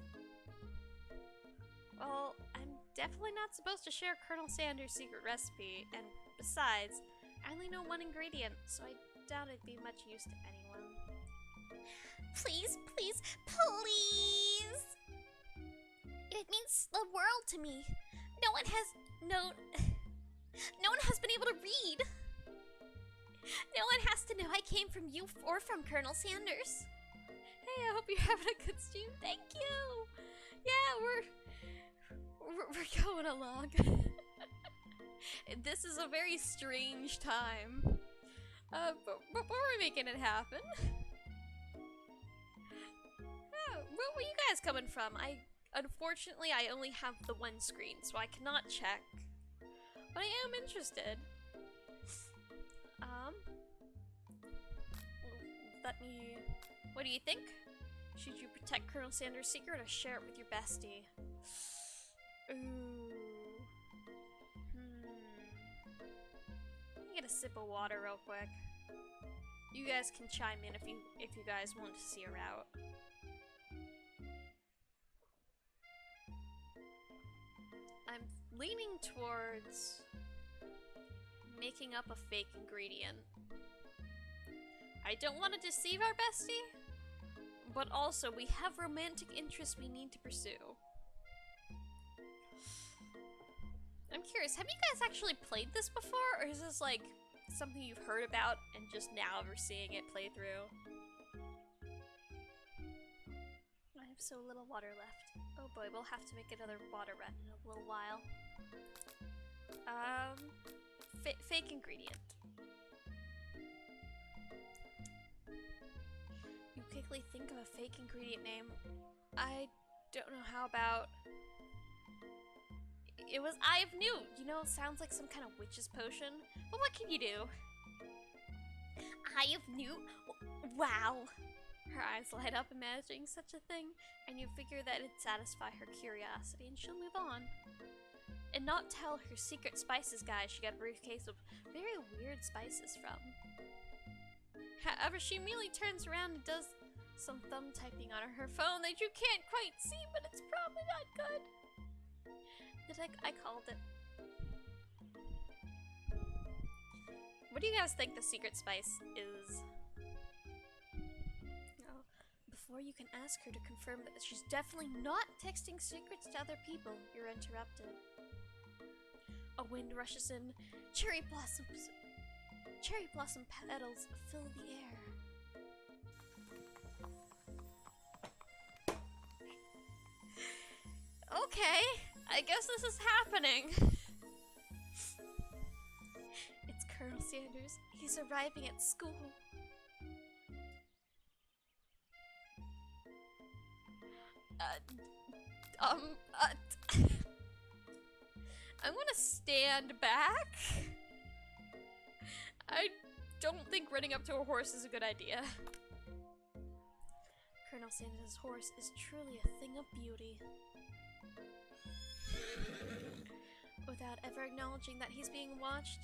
[SPEAKER 1] Well, I'm definitely not supposed to share Colonel Sanders' secret recipe, and besides, I only know one ingredient, so I doubt it'd be much use to anyone.
[SPEAKER 2] Please, please, please! It means the world to me. No one has been able to read. No one has to know I came from you or from Colonel Sanders.
[SPEAKER 1] Hey, I hope you're having a good stream. Thank you. Yeah, we're going along. This is a very strange time. But we're making it happen. Where were you guys coming from? Unfortunately, I only have the one screen, so I cannot check. But I am interested. What do you think? Should you protect Colonel Sanders' secret or share it with your bestie? Ooh. Let me get a sip of water real quick. You guys can chime in if you guys want to see her out. I'm leaning towards making up a fake ingredient. I don't want to deceive our bestie, but also we have romantic interests we need to pursue. I'm curious, have you guys actually played this before, or is this like something you've heard about and just now we're seeing it play through? I have so little water left. Oh boy, we'll have to make another water run in a little while. Fake ingredient. You quickly think of a fake ingredient name. I don't know, how about... It was Eye of Newt. You know, sounds like some kind of witch's potion. But what can you do?
[SPEAKER 2] Eye of Newt? Wow.
[SPEAKER 1] Her eyes light up imagining such a thing, and you figure that it'd satisfy her curiosity and she'll move on. And not tell her secret spices guy she got a briefcase of very weird spices from. However, she immediately turns around and does some thumb typing on her phone that you can't quite see, but it's probably not good. I called it. What do you guys think the secret spice is? Oh, before you can ask her to confirm that she's definitely not texting secrets to other people, you're interrupted. A wind rushes in. Cherry blossom petals fill the air. Okay, I guess this is happening. It's Colonel Sanders. He's arriving at school. I'm gonna stand back. I don't think running up to a horse is a good idea. Colonel Sanders' horse is truly a thing of beauty. Without ever acknowledging that he's being watched,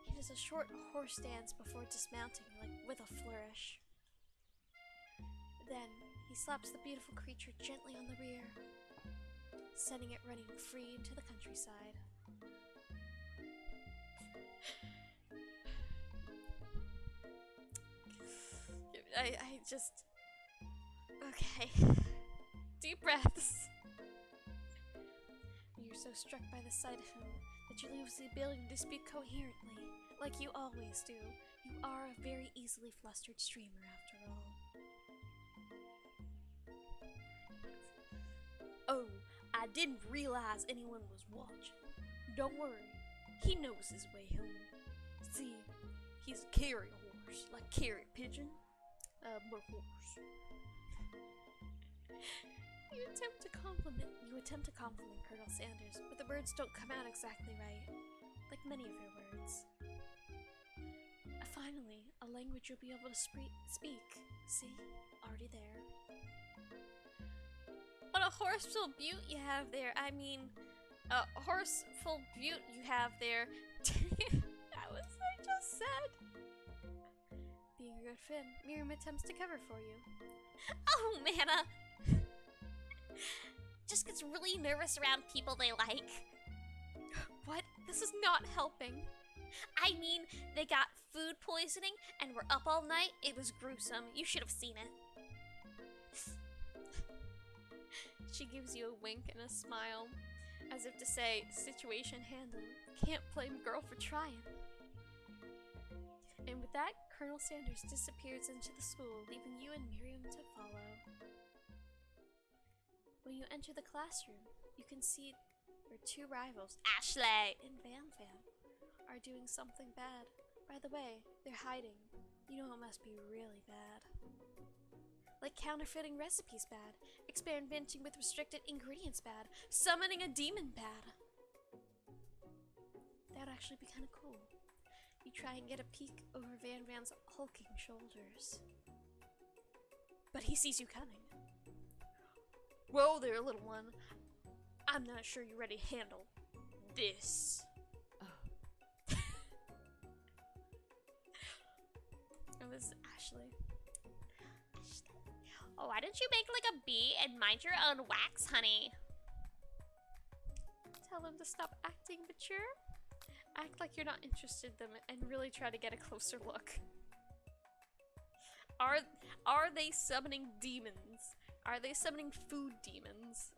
[SPEAKER 1] he does a short horse dance before dismounting, like with a flourish. Then, he slaps the beautiful creature gently on the rear, sending it running free into the countryside. I just... Okay. Deep breaths. You're so struck by the sight of him that you lose the ability to speak coherently, like you always do. You are a very easily flustered streamer, after all. Oh, I didn't realize anyone was watching. Don't worry, he knows his way home. See, he's a carrier horse, like carrier pigeon, but horse. You attempt to compliment Colonel Sanders, but the words don't come out exactly right, like many of your words. Finally, a language you'll be able to speak. See? Already there. What a horseful beaut you have there. I mean, a horseful beaut you have there. That was what I just said. Being good Finn, Miriam attempts to cover for you.
[SPEAKER 2] Oh, Manna! Just gets really nervous around people they like.
[SPEAKER 1] What? This is not helping.
[SPEAKER 2] I mean, they got food poisoning and were up all night. It was gruesome. You should have seen it.
[SPEAKER 1] She gives you a wink and a smile, as if to say, situation handled. Can't blame girl for trying. And with that, Colonel Sanders disappears into the school, leaving you and Miriam to follow. When you enter the classroom, you can see your two rivals,
[SPEAKER 2] Ashley!
[SPEAKER 1] and Van Van, are doing something bad. By the way, they're hiding. You know it must be really bad. Like counterfeiting recipes bad, experimenting with restricted ingredients bad, summoning a demon bad. That would actually be kind of cool. You try and get a peek over Van Van's hulking shoulders. But he sees you coming. Whoa there, little one. I'm not sure you're ready to handle this. It was Ashley.
[SPEAKER 2] Oh, why didn't you make like a bee and mind your own wax, honey?
[SPEAKER 1] Tell him to stop acting mature. Act like you're not interested in them and really try to get a closer look. Are they summoning demons? Are they summoning food demons?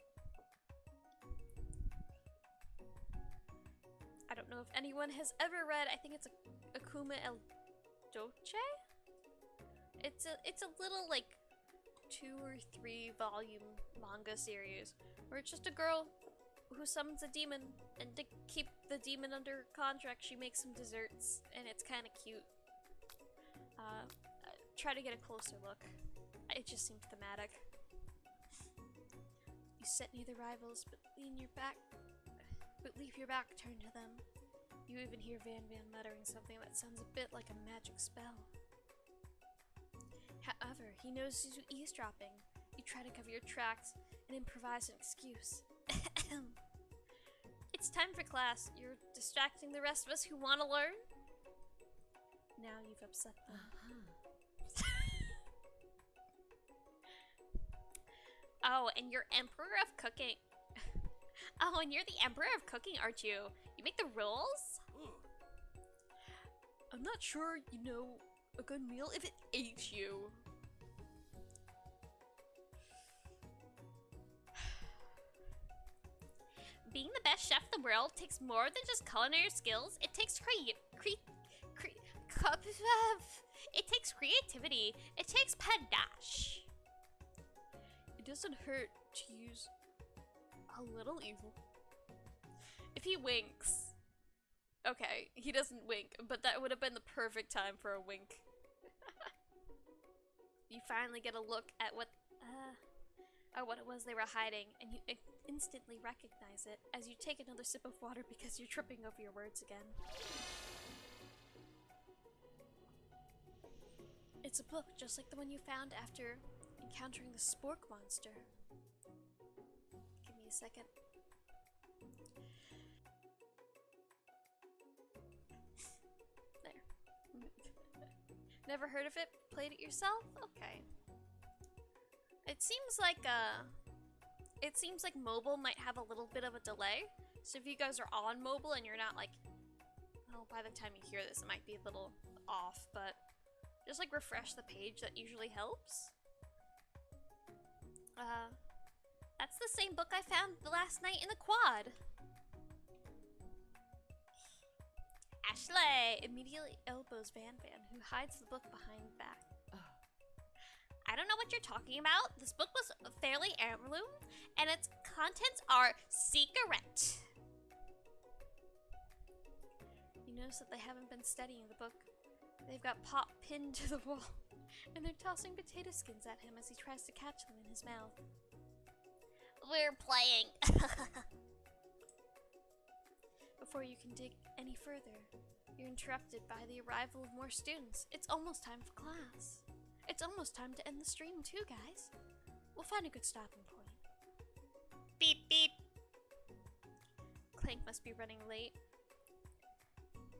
[SPEAKER 1] I don't know if anyone has ever read, I think it's Akuma El Doce? It's a little like 2 or 3 volume manga series where it's just a girl who summons a demon, and to keep the demon under contract she makes some desserts, and it's kind of cute. Try to get a closer look. It just seemed thematic. You sit near the rivals, but leave your back turned to them. You even hear Van Van muttering something that sounds a bit like a magic spell. However, he notices you eavesdropping. You try to cover your tracks and improvise an excuse. It's time for class. You're distracting the rest of us who want to learn. Now you've upset them.
[SPEAKER 2] Oh, and you're Emperor of Cooking. Oh, and you're the Emperor of Cooking, aren't you? You make the rules?
[SPEAKER 1] I'm not sure you know a good meal if it ate you.
[SPEAKER 2] Being the best chef in the world takes more than just culinary skills. It takes it takes creativity. It takes panache.
[SPEAKER 1] It doesn't hurt to use a little evil. If he winks. Okay, he doesn't wink, but that would have been the perfect time for a wink. You finally get a look at what it was they were hiding, and you instantly recognize it as you take another sip of water because you're tripping over your words again. It's a book just like the one you found after encountering the spork monster. Give me a second. There. Never heard of it? Played it yourself? Okay. It seems like mobile might have a little bit of a delay. So if you guys are on mobile and you're not like, well, by the time you hear this, it might be a little off, but just like refresh the page, that usually helps. That's the same book I found the last night in the quad.
[SPEAKER 2] Ashley
[SPEAKER 1] Immediately elbows Van Van, who hides the book behind back.
[SPEAKER 2] I don't know what you're talking about. This book was fairly heirloom, and its contents are secret.
[SPEAKER 1] You notice that they haven't been studying the book. They've got Pop pinned to the wall, and they're tossing potato skins at him as he tries to catch them in his mouth.
[SPEAKER 2] We're playing.
[SPEAKER 1] Before you can dig any further, you're interrupted by the arrival of more students. It's almost time for class. It's almost time to end the stream too, guys. We'll find a good stopping point.
[SPEAKER 2] Beep, beep.
[SPEAKER 1] Clank must be running late.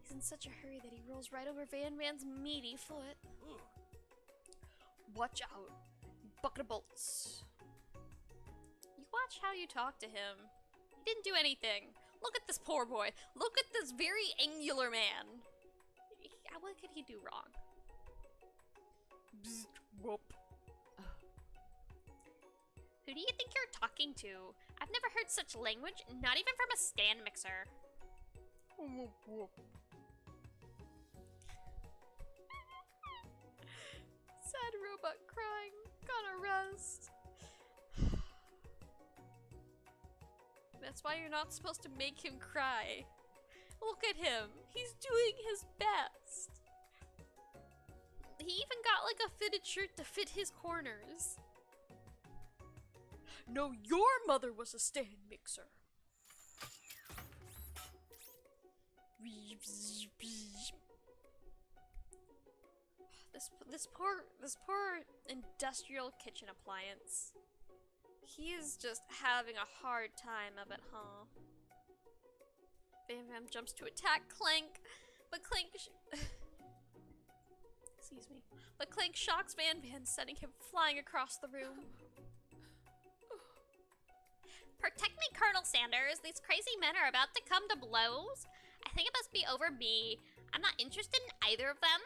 [SPEAKER 1] He's in such a hurry that he rolls right over Van Van's meaty foot. Watch out. Bucket of bolts. You watch how you talk to him. He didn't do anything. Look at this poor boy. Look at this very angular man. What could he do wrong? Bzz, whoop.
[SPEAKER 2] Who do you think you're talking to? I've never heard such language, not even from a stand mixer.
[SPEAKER 1] Whoop, whoop. Sad robot crying. Gonna rest. That's why you're not supposed to make him cry. Look at him. He's doing his best. He even got like a fitted shirt to fit his corners. No, your mother was a stand mixer. This poor industrial kitchen appliance. He is just having a hard time of it, huh? Bam Bam jumps to attack Clank, but Clank excuse me. But Clank shocks Van Van, sending him flying across the room.
[SPEAKER 2] Protect me, Colonel Sanders. These crazy men are about to come to blows. I think it must be over me. I'm not interested in either of them.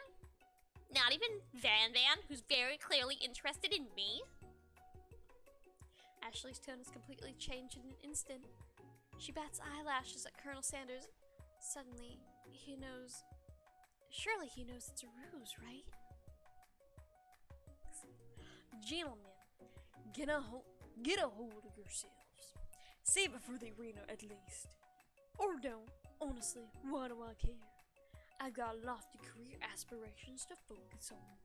[SPEAKER 2] Not even Van Van, who's very clearly interested in me.
[SPEAKER 1] Ashley's tone is completely changed in an instant. She bats eyelashes at Colonel Sanders. Suddenly, he knows... Surely he knows it's a ruse, right? Gentlemen, get a hold of yourselves. Save it for the arena at least. Or don't. Honestly, why do I care? I've got lofty career aspirations to focus on.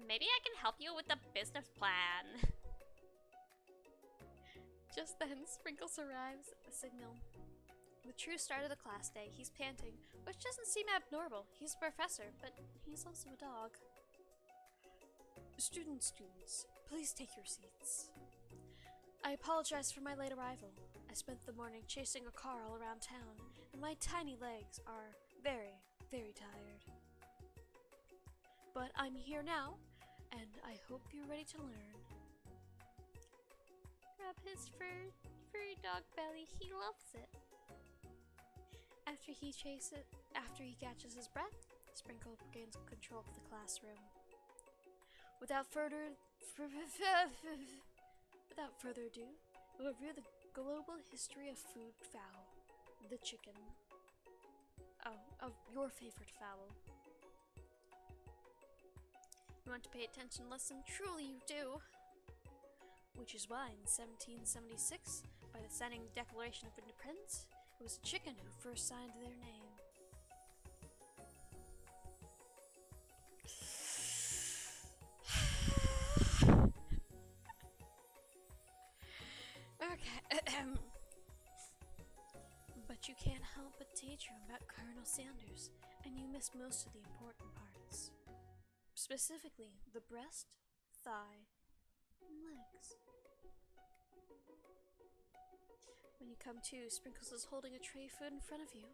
[SPEAKER 2] Maybe I can help you with the business plan.
[SPEAKER 1] Just then, Sprinkles arrives at the signal. The true start of the class day, he's panting, which doesn't seem abnormal. He's a professor, but he's also a dog. Students, please take your seats. I apologize for my late arrival. I spent the morning chasing a car all around town, and my tiny legs are very, very tired. But I'm here now, and I hope you're ready to learn. Grab his furry dog belly, he loves it. After he catches his breath, Sprinkle gains control of the classroom. Without further ado, we'll review the global history of food fowl, the chicken. Oh, of your favorite fowl. You want to pay attention, listen? Truly you do. Which is why in 1776, by the signing of the Declaration of Independence, it was a chicken who first signed their name. Okay. But you can't help but daydream about Colonel Sanders, and you miss most of the important parts. Specifically, the breast, thigh, and legs. When you come to, Sprinkles is holding a tray of food in front of you.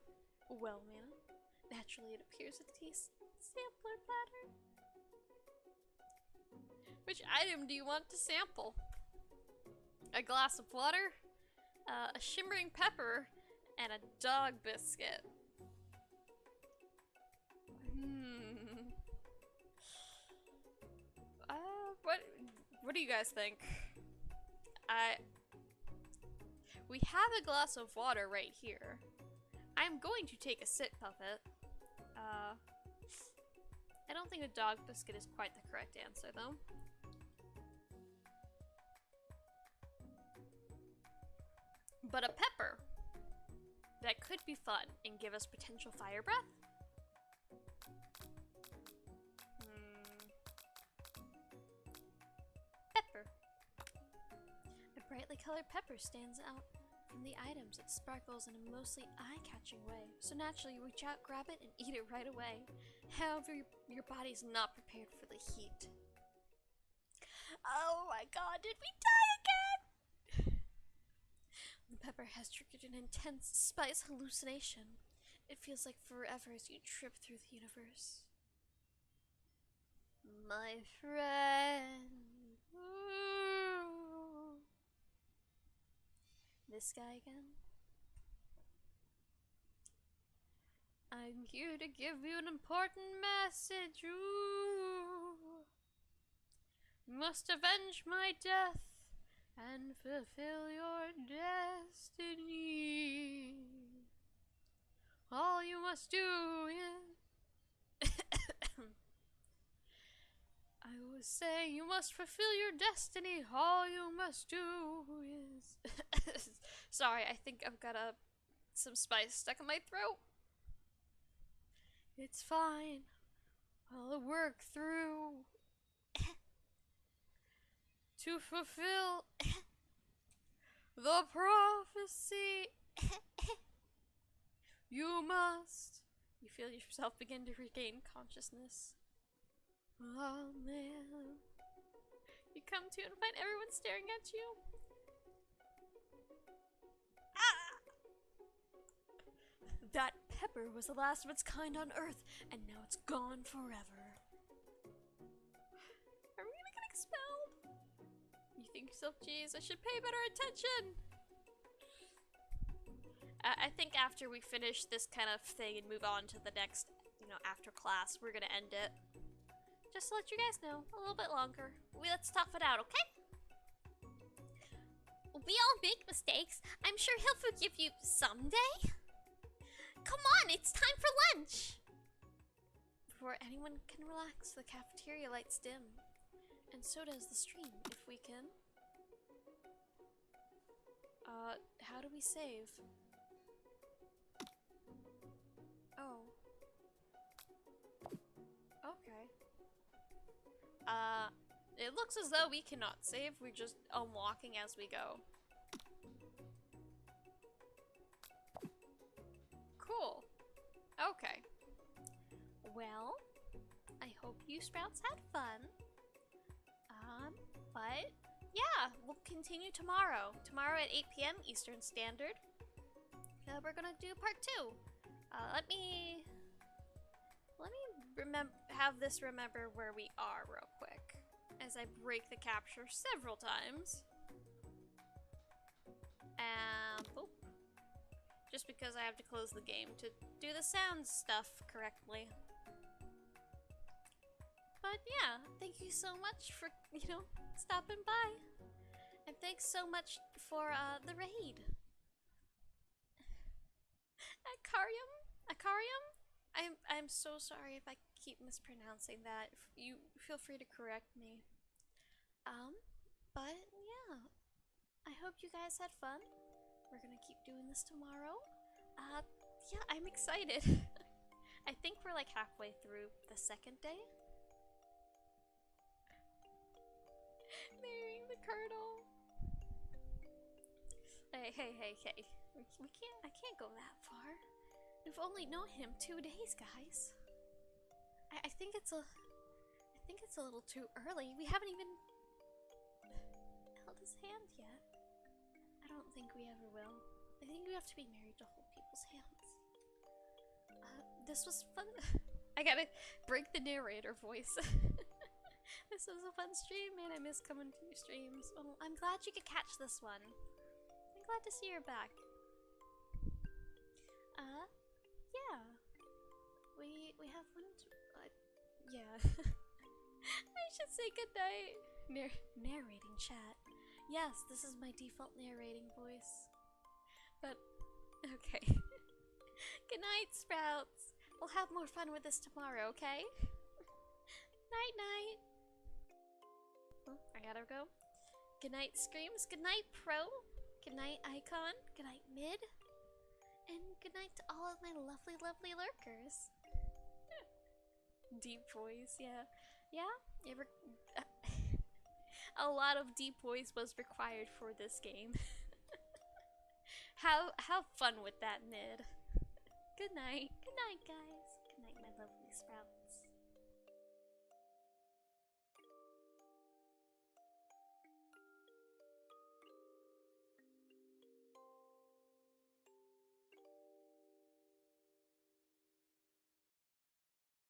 [SPEAKER 1] Well, Mana, naturally it appears a tasty sampler platter. Which item do you want to sample? A glass of water, a shimmering pepper, and a dog biscuit. What do you guys think? We have a glass of water right here. I'm going to take a sip of it. I don't think a dog biscuit is quite the correct answer, though. But a pepper. That could be fun and give us potential fire breath. Pepper. A brightly colored pepper stands out from the items. It sparkles in a mostly eye-catching way. So naturally you reach out, grab it, and eat it right away. However, your body's not prepared for the heat. Oh my god, did we die again? The pepper has triggered an intense spice hallucination. It feels like forever as you trip through the universe. my friend. Ooh. This guy again? I'm here to give you an important message. Ooh. You must avenge my death and fulfill your destiny. All you must do is I was saying you must fulfill your destiny. All you must do is Sorry, I think I've got some spice stuck in my throat. It's fine. I'll work through to fulfill the prophecy. You must. You feel yourself begin to regain consciousness. Oh man. You come to and find everyone staring at you. Ah! That pepper was the last of its kind on Earth, and now it's gone forever. Are we gonna get expelled? You think to yourself, geez, I should pay better attention. I think after we finish this kind of thing and move on to the next, after class, we're gonna end it. Just to let you guys know, a little bit longer. Let's tough it out, okay?
[SPEAKER 2] We all make mistakes. I'm sure he'll forgive you someday. Come on, it's time for lunch.
[SPEAKER 1] Before anyone can relax, the cafeteria lights dim. And so does the stream, if we can. How do we save? Oh. Okay. It looks as though we cannot save. We're just unlocking as we go. Cool. Okay.
[SPEAKER 2] Well, I hope you Sprouts had fun. But
[SPEAKER 1] Yeah, we'll continue tomorrow. Tomorrow at 8 p.m. Eastern Standard. We're gonna do part 2. Let me have this remember where we are real quick as I break the capture several times. And boop. Just because I have to close the game to do the sound stuff correctly. But yeah, thank you so much for, stopping by. And thanks so much for the raid. Akarium? I'm so sorry if I keep mispronouncing that. You feel free to correct me. But yeah. I hope you guys had fun. We're gonna keep doing this tomorrow. Yeah, I'm excited. I think we're like halfway through the second day. Marrying the Colonel. Hey. I can't go that far. We've only known him 2 days, guys. I think it's a little too early. We haven't even held his hand yet. I don't think we ever will. I think we have to be married to hold people's hands. This was fun. I gotta break the narrator voice. This was a fun stream, man. I miss coming to your streams. Oh, I'm glad you could catch this one. I'm glad to see you're back. Yeah. We have one yeah. I should say goodnight. Narrating chat. Yes, this is my default narrating voice. But, okay. Good night, Sprouts. We'll have more fun with this tomorrow, okay? Night, night. Oh, I gotta go. Good night, Screams. Good night, Pro. Good night, Icon. Good night, Mid. And good night to all of my lovely, lovely lurkers. Deep voice, yeah. Yeah? You ever... a lot of deep voice was required for this game. Have fun with that, Mid. Good night. Good night, guys. Good night, my lovely Sprout.